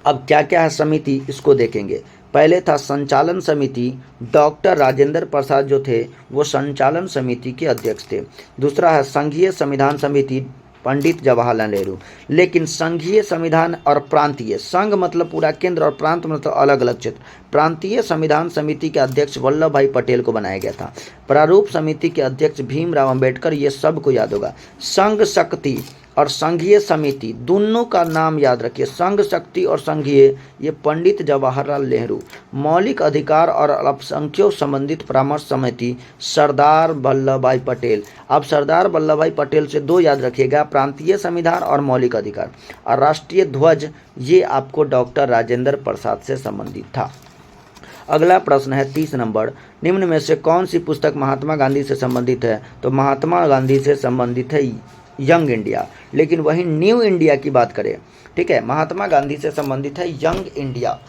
अब क्या क्या है समिति, इसको देखेंगे। पहले था संचालन समिति। डॉक्टर राजेंद्र प्रसाद जो थे वो संचालन समिति के अध्यक्ष थे। दूसरा है संघीय संविधान समिति, पंडित जवाहरलाल नेहरू। लेकिन संघीय संविधान और प्रांतीय, संघ मतलब पूरा केंद्र और प्रांत मतलब अलग अलग क्षेत्र, प्रांतीय संविधान समिति के अध्यक्ष वल्लभ भाई पटेल को बनाया गया था। प्रारूप समिति के अध्यक्ष भीमराव अंबेडकर, ये सबको याद होगा। संघ शक्ति और संघीय समिति दोनों का नाम याद रखिए, संघ शक्ति और संघीय, ये पंडित जवाहरलाल नेहरू। मौलिक अधिकार और अल्पसंख्यक संबंधित परामर्श समिति सरदार वल्लभ भाई पटेल। अब सरदार वल्लभ भाई पटेल से 2 याद रखिएगा, प्रांतीय संविधान और मौलिक अधिकार। और राष्ट्रीय ध्वज ये आपको डॉक्टर राजेंद्र प्रसाद से संबंधित था। अगला प्रश्न है 30 नंबर, निम्न में से कौन सी पुस्तक महात्मा गांधी से संबंधित है? तो महात्मा गांधी से संबंधित है यंग इंडिया। लेकिन वहीं न्यू इंडिया की बात करें, ठीक है, महात्मा गांधी से संबंधित है यंग इंडिया।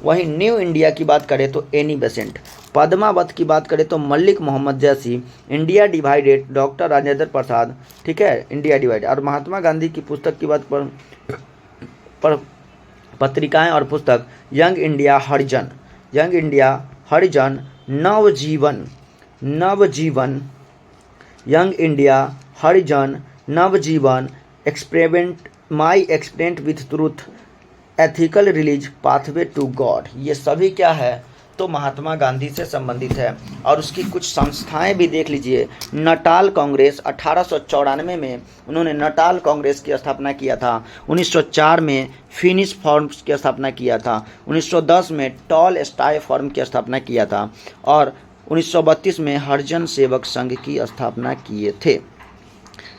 वहीं न्यू इंडिया की बात करें तो एनी बेसेंट। पद्मावत की बात करें तो मलिक मोहम्मद जैसी। India divided doctor Rajendra Prasad, ठीक है, इंडिया डिवाइडेड। और महात्मा गांधी की पुस्तक की बात पर पत्रिकाएं और पुस्तक Young India Harijan, Young India Harijan, Navajivan, Navajivan, Young India Harijan, Navajivan, experiment, my experiment with truth, ethical religion, pathway to God. ये सभी क्या है तो महात्मा गांधी से संबंधित है। और उसकी कुछ संस्थाएं भी देख लीजिए। नटाल कांग्रेस 1894 में उन्होंने नटाल कांग्रेस की स्थापना किया था। 1904 में फिनिश फॉर्म्स की स्थापना किया था। 1910 में टॉल स्टाई फॉर्म की स्थापना किया था। और 1932 में हरिजन सेवक संघ की स्थापना किए थे।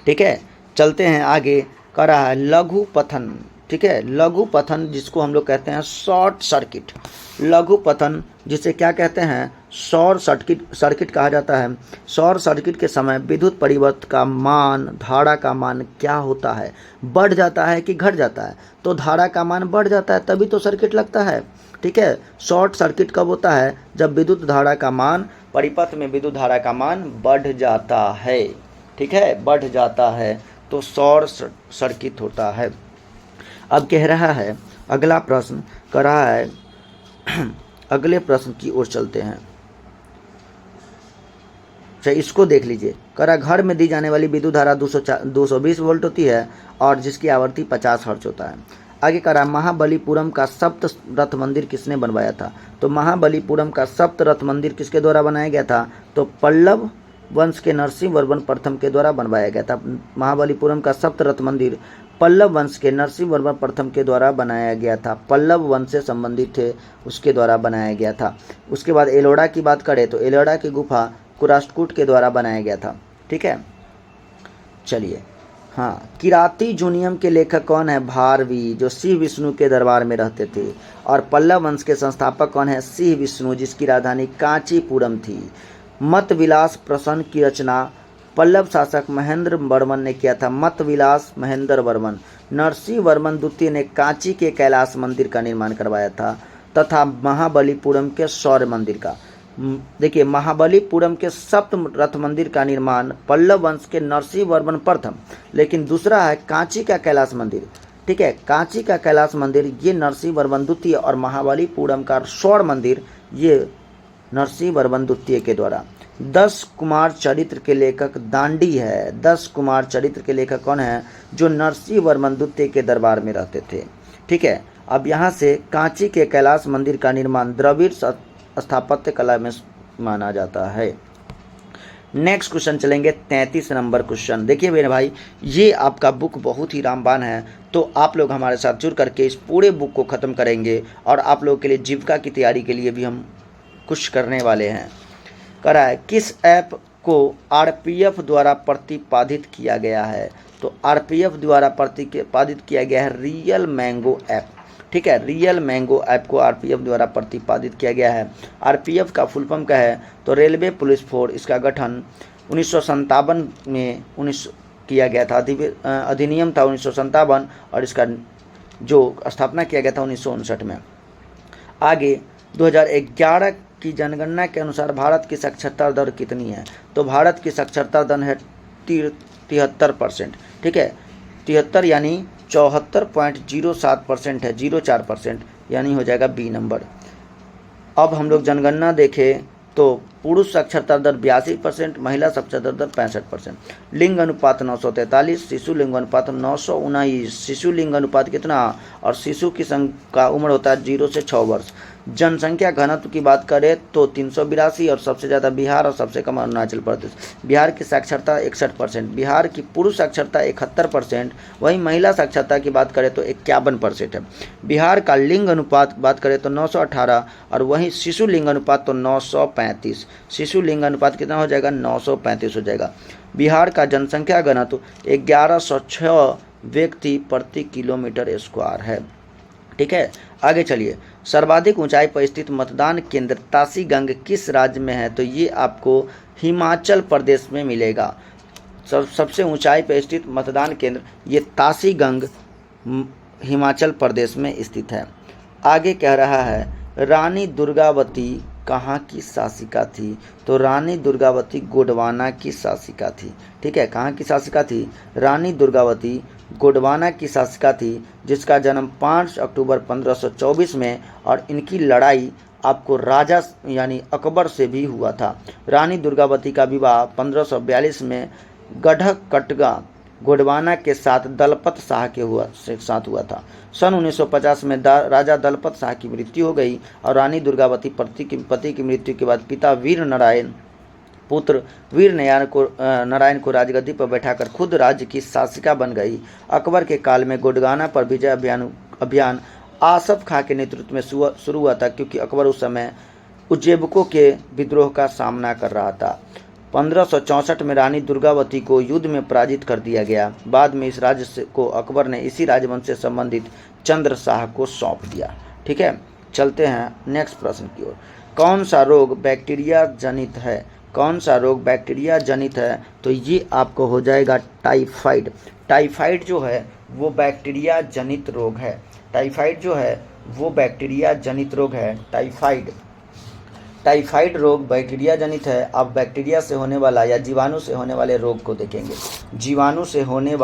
ठीक है, चलते हैं आगे। कर रहा है लघु पथन, ठीक है, लघु पथन जिसको हम लोग कहते हैं शॉर्ट सर्किट। लघु पथन जिसे क्या कहते हैं, शॉर्ट सर्किट कहा जाता है। शॉर्ट सर्किट के समय विद्युत परिवर्तन का मान, धारा का मान क्या होता है, बढ़ जाता है कि घट जाता है। तो धारा का मान बढ़ जाता है तभी तो सर्किट लगता है। ठीक है, शॉर्ट सर्किट कब होता है, जब विद्युत धारा का मान, परिपथ में विद्युत धारा का मान बढ़ जाता है। ठीक है, बढ़ जाता है तो शॉर्ट सर्किट होता है। अब कह रहा है अगला प्रश्न, कर रहा है अगले प्रश्न की ओर चलते हैं। अच्छा, इसको देख लीजिए। कह रहा घर में दी जाने वाली विद्युत धारा 220 वोल्ट होती है और जिसकी आवृत्ति 50 हर्ट्ज होता है। आगे कह रहा है महाबलीपुरम का सप्त रथ मंदिर किसने बनवाया था। तो महाबलीपुरम का सप्त रथ मंदिर किसके द्वारा बनाया गया था, तो पल्लव वंश के नरसिंह वर्मन प्रथम के द्वारा बनवाया गया था। महाबलीपुरम का सप्त रथ मंदिर पल्लव वंश के नरसिंह वर्मन प्रथम के द्वारा बनाया गया था। पल्लव वंश से संबंधित थे, उसके द्वारा बनाया गया था। उसके बाद एलोरा की बात करें तो एलोरा की गुफा कुराष्टकूट के द्वारा बनाया गया था। ठीक है, चलिए। हाँ, किराती जूनियम के लेखक कौन है, भारवी, जो सिंह विष्णु के दरबार में रहते थे। और पल्लव वंश के संस्थापक कौन है, सिंह विष्णु, जिसकी राजधानी कांचीपुरम थी। मत विलास प्रसन्न की रचना पल्लव शासक महेंद्र वर्मन ने किया था। मत विलास महेंद्र वर्मन। नरसिंह वर्मन द्वितीय ने कांची के कैलाश मंदिर का निर्माण करवाया था तथा महाबलीपुरम के शौर्य मंदिर का। देखिए, महाबलीपुरम के सप्त रथ मंदिर का निर्माण पल्लव वंश के नरसिंह वर्मन प्रथम, लेकिन दूसरा है कांची का कैलाश मंदिर। ठीक है, कांची का कैलाश मंदिर ये नरसिंह वर्मन द्वितीय और महाबलीपुरम का शौर्य मंदिर ये नरसिंह वर्मन द्वितीय के द्वारा। 10 कुमार चरित्र के लेखक दांडी है। 10 कुमार चरित्र के लेखक कौन है, जो नरसिंह वर्मन द्वितीय के दरबार में रहते थे। ठीक है, अब यहाँ से कांची के कैलाश मंदिर का निर्माण द्रविड़ स्थापत्य कला में माना जाता है। नेक्स्ट क्वेश्चन चलेंगे, 33 नंबर क्वेश्चन। देखिए मेरे भाई, ये आपका बुक बहुत ही रामबान है, तो आप लोग हमारे साथ जुड़ करके इस पूरे बुक को ख़त्म करेंगे और आप लोगों के लिए जीविका की तैयारी के लिए भी हम कुछ करने वाले हैं। करा है किस ऐप को आरपीएफ द्वारा प्रतिपादित किया गया है, तो आरपीएफ द्वारा प्रतिपादित किया गया है रियल मैंगो ऐप। ठीक है, रियल मैंगो ऐप को आरपीएफ द्वारा प्रतिपादित किया गया है। आरपीएफ का फुल फॉर्म क्या है, तो रेलवे पुलिस फोर्स। इसका गठन 1957 में किया गया था। अधिनियम था 1957 और इसका जो स्थापना किया गया था 1959 में। आगे 2011 की जनगणना के अनुसार भारत की साक्षरता दर कितनी है, तो भारत की साक्षरता दर है 73%। ठीक है, 73 यानी 74.07% है, 04%, यानी हो जाएगा बी नंबर। अब हम लोग जनगणना देखें तो पुरुष साक्षरता दर 82%, महिला साक्षरता दर 65%। लिंग अनुपात 943, शिशु लिंग अनुपात 919। शिशु लिंग अनुपात कितना, और शिशु की का उम्र होता है 0 से 6 वर्ष। जनसंख्या घनत्व की बात करें तो 382 और सबसे ज़्यादा बिहार और सबसे कम अरुणाचल प्रदेश। बिहार की साक्षरता 61%, बिहार की पुरुष साक्षरता 71%, वहीं महिला साक्षरता की बात करें तो 51% है। बिहार का लिंग अनुपात बात करें तो 918 और वहीं शिशु लिंग अनुपात तो 935। शिशु लिंग अनुपात कितना हो जाएगा, 935 हो जाएगा। बिहार का जनसंख्या घनत्व 1106 व्यक्ति प्रति किलोमीटर स्क्वायर है। ठीक है, आगे चलिए। सर्वाधिक ऊंचाई पर स्थित मतदान केंद्र तासीगंग किस राज्य में है, तो ये आपको हिमाचल प्रदेश में मिलेगा। सबसे ऊंचाई पर स्थित मतदान केंद्र ये तासीगंग हिमाचल प्रदेश में स्थित है। आगे कह रहा है रानी दुर्गावती कहाँ की शासिका थी, तो रानी दुर्गावती गोंडवाना की शासिका थी। ठीक है, कहाँ की शासिका थी? रानी दुर्गावती गोंडवाना की शासिका थी, जिसका जन्म 5 अक्टूबर 1524 में और इनकी लड़ाई आपको राजा यानी अकबर से भी हुआ था। रानी दुर्गावती का विवाह 1542 में गढ़कटगा गोंडवाना के साथ दलपत शाह के साथ हुआ था। सन 1950 में राजा दलपत शाह की मृत्यु हो गई और रानी दुर्गावती पति की मृत्यु के बाद पिता वीर नारायण पुत्र वीर नारायण को राजगद्दी पर बैठाकर खुद राज्य की शासिका बन गई। अकबर के काल में गोंडवाना पर विजय अभियान आसफ खां के नेतृत्व में शुरू हुआ था, क्योंकि अकबर उस समय उज्जैबकों के विद्रोह का सामना कर रहा था। 1564 में रानी दुर्गावती को युद्ध में पराजित कर दिया गया। बाद में इस राज्य को अकबर ने इसी राजवंश से संबंधित चंद्र शाह को सौंप दिया। ठीक है, चलते हैं नेक्स्ट प्रश्न की ओर। कौन सा रोग बैक्टीरिया जनित है? कौन सा रोग बैक्टीरिया जनित है? तो ये आपको हो जाएगा टाइफाइड। टाइफाइड जो है वो बैक्टीरिया जनित रोग है। टाइफाइड जो है वो बैक्टीरिया जनित रोग है। टाइफाइड रोग बैक्टीरिया जनित है। अब बैक्टीरिया से होने वाला या जीवाणु से होने वाले रोग को देखेंगे। जीवाणु से होने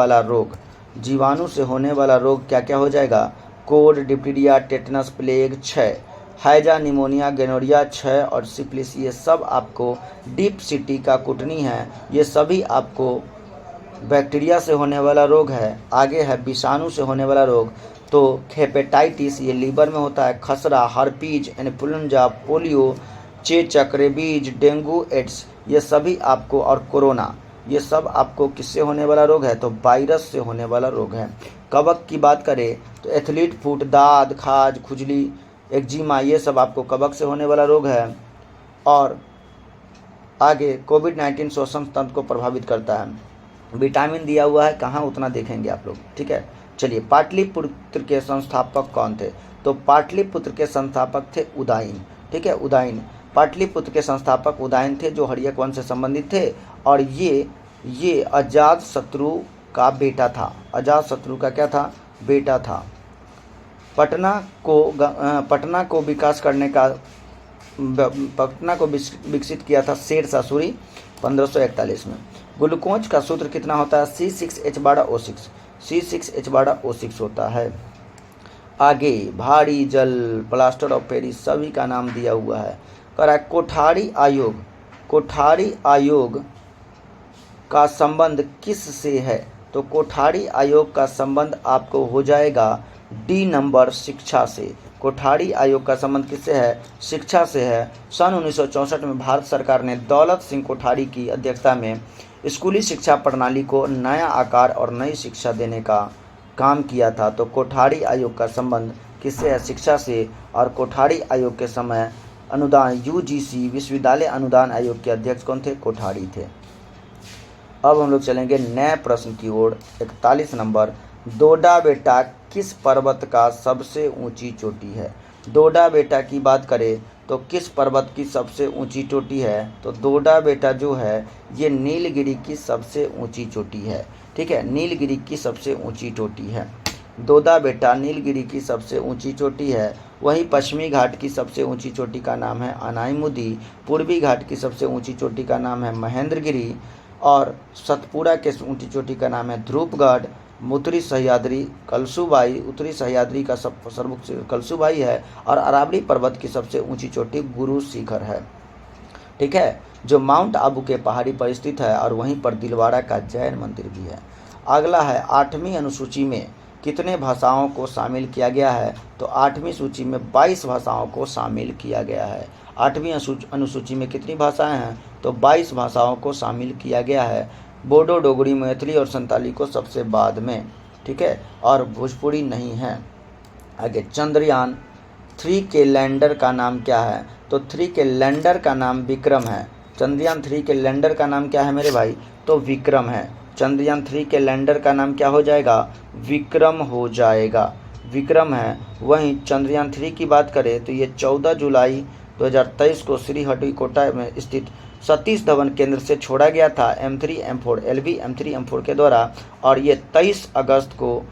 वाला रोग क्या क्या हो जाएगा? कोड, डिप्टीरिया, टेटनस, प्लेग, क्षय, हैजा, निमोनिया, गोनोरिया, क्षय और सिफिलिस, ये सब आपको डीप सिटी का कुटनी है। ये सभी आपको बैक्टीरिया से होने वाला रोग है। आगे है विषाणु से होने वाला रोग, तो हेपेटाइटिस ये लीवर में होता है। खसरा, हर्पीज, इन्फ्लुएंजा, पोलियो, चेचक, रेबीज, डेंगू, एड्स, ये सभी आपको, और कोरोना, ये सब आपको किससे होने वाला रोग है? तो वायरस से होने वाला रोग है। कवक की बात करें तो एथलीट फुट, दाद, खाज, खुजली, एक्जिमा, ये सब आपको कवक से होने वाला रोग है। और आगे कोविड-19 श्वसन तंत्र को प्रभावित करता है। विटामिन दिया हुआ है कहाँ, उतना देखेंगे आप लोग। ठीक है, चलिए पाटलिपुत्र के संस्थापक कौन थे? तो पाटलिपुत्र के संस्थापक थे उदयन। ठीक है, उदयन पाटलिपुत्र के संस्थापक उदयन थे, जो हर्यक वंश से संबंधित थे। और ये अजात शत्रु का बेटा था। अजात शत्रु का क्या था? बेटा था। पटना को विकसित किया था शेरशाह सूरी 1541 में। ग्लूकोज का सूत्र कितना होता है? C6H12O6। C6H12O6 होता है। आगे भारी जल, प्लास्टर ऑफ पेरिस, सभी का नाम दिया हुआ है। कह रहा है कोठारी आयोग का संबंध किस से है? तो कोठारी आयोग का संबंध आपको हो जाएगा डी नंबर, शिक्षा से। कोठारी आयोग का संबंध किससे है? शिक्षा से है। सन 1964 में भारत सरकार ने दौलत सिंह कोठारी की अध्यक्षता में स्कूली शिक्षा प्रणाली को नया आकार और नई शिक्षा देने का काम किया था। तो कोठारी आयोग का संबंध किससे है? शिक्षा से। और कोठारी आयोग के समय अनुदान UGC विश्वविद्यालय अनुदान आयोग के अध्यक्ष कौन थे? कोठारी थे। अब हम लोग चलेंगे नए प्रश्न की ओर। 41 नंबर, डोडा बेटा किस पर्वत का सबसे ऊंची चोटी है? डोडा बेटा की बात करें तो किस पर्वत की सबसे ऊंची चोटी है? तो डोडा बेटा जो है ये नीलगिरी की सबसे ऊंची चोटी है। ठीक है, नीलगिरी की सबसे ऊंची चोटी है। डोडा बेटा नीलगिरी की सबसे ऊंची चोटी है। वहीं पश्चिमी घाट की सबसे ऊंची चोटी का नाम है अनाईमुदी। पूर्वी घाट की सबसे ऊंची चोटी का नाम है महेंद्रगिरी। और सतपुरा के ऊंची चोटी का नाम है ध्रुपगढ़। उत्तरी सह्याद्री कलसुबाई, उत्तरी सह्याद्री का सर्वोच्च कलसुबाई है। और अरावली पर्वत की सबसे ऊंची चोटी गुरु शिखर है। ठीक है, जो माउंट आबू के पहाड़ी पर स्थित है। और वहीं पर दिलवाड़ा का जैन मंदिर भी है। अगला है 8वीं अनुसूची में कितने भाषाओं को शामिल किया गया है? तो 8वीं सूची में 22 भाषाओं को शामिल किया गया है। 8वीं अनुसूची में कितनी भाषाएं हैं? तो 22 भाषाओं को शामिल किया गया है। बोडो, डोगरी, मैथिली और संताली को सबसे बाद में। ठीक है, और भोजपुरी नहीं है। आगे चंद्रयान 3 के लैंडर का नाम क्या है? तो 3 के लैंडर का नाम विक्रम है। चंद्रयान 3 के लैंडर का नाम क्या है मेरे भाई? तो विक्रम है। चंद्रयान 3 के लैंडर का नाम क्या हो जाएगा? विक्रम हो जाएगा, विक्रम है। वहीं चंद्रयान 3 की बात करें तो ये 14 जुलाई 2023 को श्रीहरिकोटा में स्थित सतीश धवन केंद्र से छोड़ा गया था M3 M4 LV M3 M4 के द्वारा, और ये 23 अगस्त को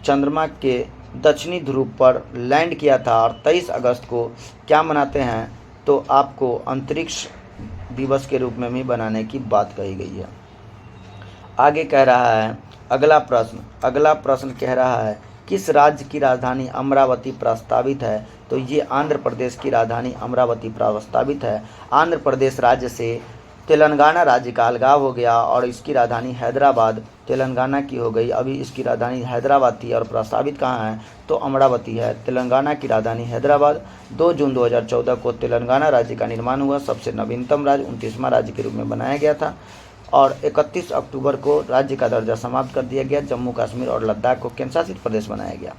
चंद्रमा के दक्षिणी ध्रुव पर लैंड किया था। और 23 अगस्त को क्या मनाते हैं, तो आपको अंतरिक्ष दिवस के रूप में भी बनाने की बात कही गई है। आगे कह रहा है अगला प्रश्न कह रहा है किस राज्य की राजधानी अमरावती प्रस्तावित है, तो ये आंध्र प्रदेश की राजधानी अमरावती प्रस्तावित है। आंध्र प्रदेश राज्य से तेलंगाना राज्य का अलगाव हो गया और इसकी राजधानी हैदराबाद तेलंगाना की हो गई। अभी इसकी राजधानी हैदराबाद थी और प्रस्तावित कहाँ है, तो अमरावती है। तेलंगाना की राजधानी हैदराबाद। 2 जून 2014 को तेलंगाना राज्य का निर्माण हुआ, सबसे नवीनतम राज्य 29वां राज्य के रूप में बनाया गया था। और 31 अक्टूबर को राज्य का दर्जा समाप्त कर दिया गया। जम्मू कश्मीर और लद्दाख को केंद्र शासित प्रदेश बनाया गया।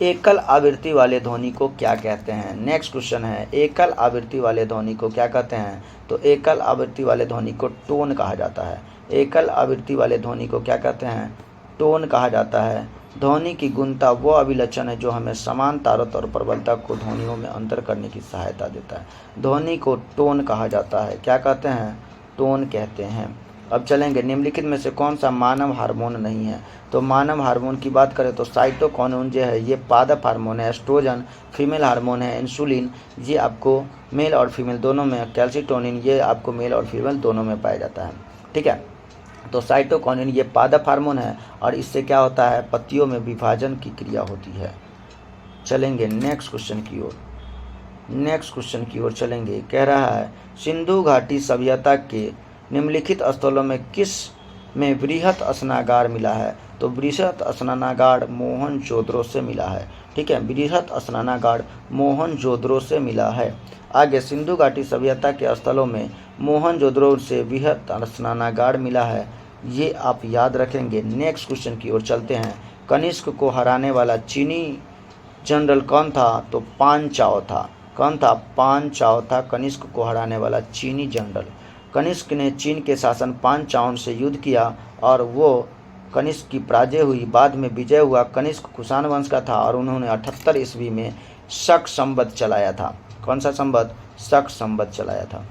एकल आवृत्ति वाले ध्वनि को क्या कहते हैं? नेक्स्ट क्वेश्चन है एकल आवृत्ति वाले ध्वनि को क्या कहते हैं, तो एकल आवृत्ति वाले ध्वनि को टोन कहा जाता है। एकल आवृत्ति वाले ध्वनि को क्या कहते हैं, टोन कहा जाता है। ध्वनि की गुणता वो अभिलक्षण है जो हमें समान तारत और प्रबलता को ध्वनियों में अंतर करने की सहायता देता है। ध्वनि को टोन कहा जाता है। क्या कहते हैं, टोन कहते हैं। अब चलेंगे निम्नलिखित में से कौन सा मानव हार्मोन नहीं है, तो मानव हार्मोन की बात करें तो साइटोकिनिन जो है ये पादप हार्मोन है। एस्ट्रोजन फीमेल हार्मोन है। इंसुलिन ये आपको मेल और फीमेल दोनों में। कैल्सिटोनिन ये आपको मेल और फीमेल दोनों में पाया जाता है। ठीक है, तो साइटोकिनिन ये पादप हार्मोन है और इससे क्या होता है, पत्तियों में विभाजन की क्रिया होती है। चलेंगे नेक्स्ट क्वेश्चन की ओर चलेंगे। कह रहा है सिंधु घाटी सभ्यता के निम्नलिखित स्थलों में किस में बृहत स्नानागार मिला है, तो बृहत स्नानागार मोहनजोदड़ो से मिला है। ठीक है, बृहत स्नानागार मोहनजोदड़ो से मिला है। आगे सिंधु घाटी सभ्यता के स्थलों में मोहनजोदड़ो से बृहत स्नानागार मिला है, ये आप याद रखेंगे। नेक्स्ट क्वेश्चन की ओर चलते हैं। कनिष्क को हराने वाला चीनी जनरल कौन था, तो पान चाओ था। कौन था, पान चाओ था कनिष्क को हराने वाला चीनी जनरल। कनिष्क ने चीन के शासन पान चाओ से युद्ध किया और वो कनिष्क की पराजय हुई। बाद में विजय हुआ। कनिष्क कुषाण वंश का था और उन्होंने 78 ईस्वी में शक संवत चलाया था। कौन सा संवत, शक संवत चलाया था।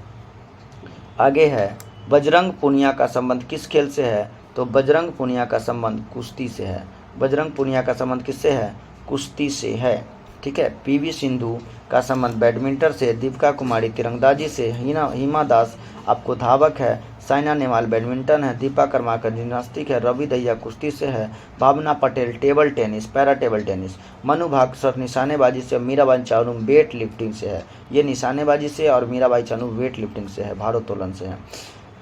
आगे है बजरंग पूनिया का संबंध किस खेल से है, तो बजरंग पूनिया का संबंध कुश्ती से है। बजरंग पूनिया का संबंध किससे है, कुश्ती से है। ठीक है, पीवी सिंधु का संबंध बैडमिंटन से। दीपिका कुमारी तिरंदाजी से। हिमा दास आपको धावक है। साइना नेहवाल बैडमिंटन है। दीपा कर्माकर जिम्नास्टिक है। रवि दहिया कुश्ती से है। Bhavna Patel table tennis para table tennis. Manu Bhaker निशानेबाजी से। मीराबाई चानू वेट लिफ्टिंग से है। ये निशानेबाजी से और मीराबाई चानू वेट लिफ्टिंग से है, भारोत्तोलन से है।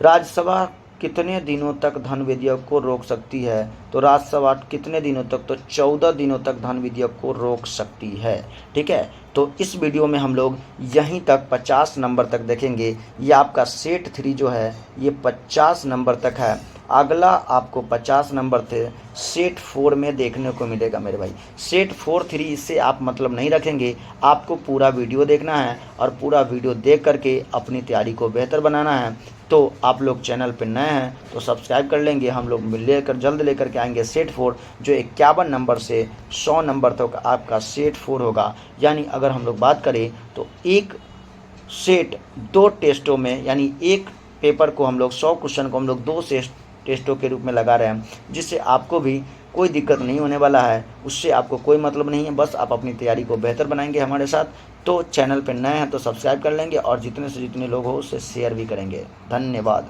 राज्यसभा कितने दिनों तक धन विधेयक को रोक सकती है, तो राज्यसभा कितने दिनों तक, तो 14 दिनों तक धन विधेयक को रोक सकती है। ठीक है, तो इस वीडियो में हम लोग यहीं तक 50 नंबर तक देखेंगे। ये आपका सेट 3 जो है ये 50 नंबर तक है। अगला आपको 50 नंबर थे सेट 4 में देखने को मिलेगा मेरे भाई। सेट 4 3 इससे आप मतलब नहीं रखेंगे, आपको पूरा वीडियो देखना है और पूरा वीडियो देख करके अपनी तैयारी को बेहतर बनाना है। तो आप लोग चैनल पर नए हैं तो सब्सक्राइब कर लेंगे। हम लोग जल्द लेकर के आएंगे सेट 4 जो 51 नंबर से 100 नंबर तक आपका सेट 4 होगा। यानी अगर हम लोग बात करें तो एक सेट 2 टेस्टों में, यानी एक पेपर को हम लोग 100 क्वेश्चन को हम लोग 2 टेस्टों के रूप में लगा रहे हैं, जिससे आपको भी कोई दिक्कत नहीं होने वाला है। उससे आपको कोई मतलब नहीं है, बस आप अपनी तैयारी को बेहतर बनाएंगे हमारे साथ। तो चैनल पर नए हैं तो सब्सक्राइब कर लेंगे और जितने से जितने लोग हो उससे शेयर भी करेंगे। धन्यवाद।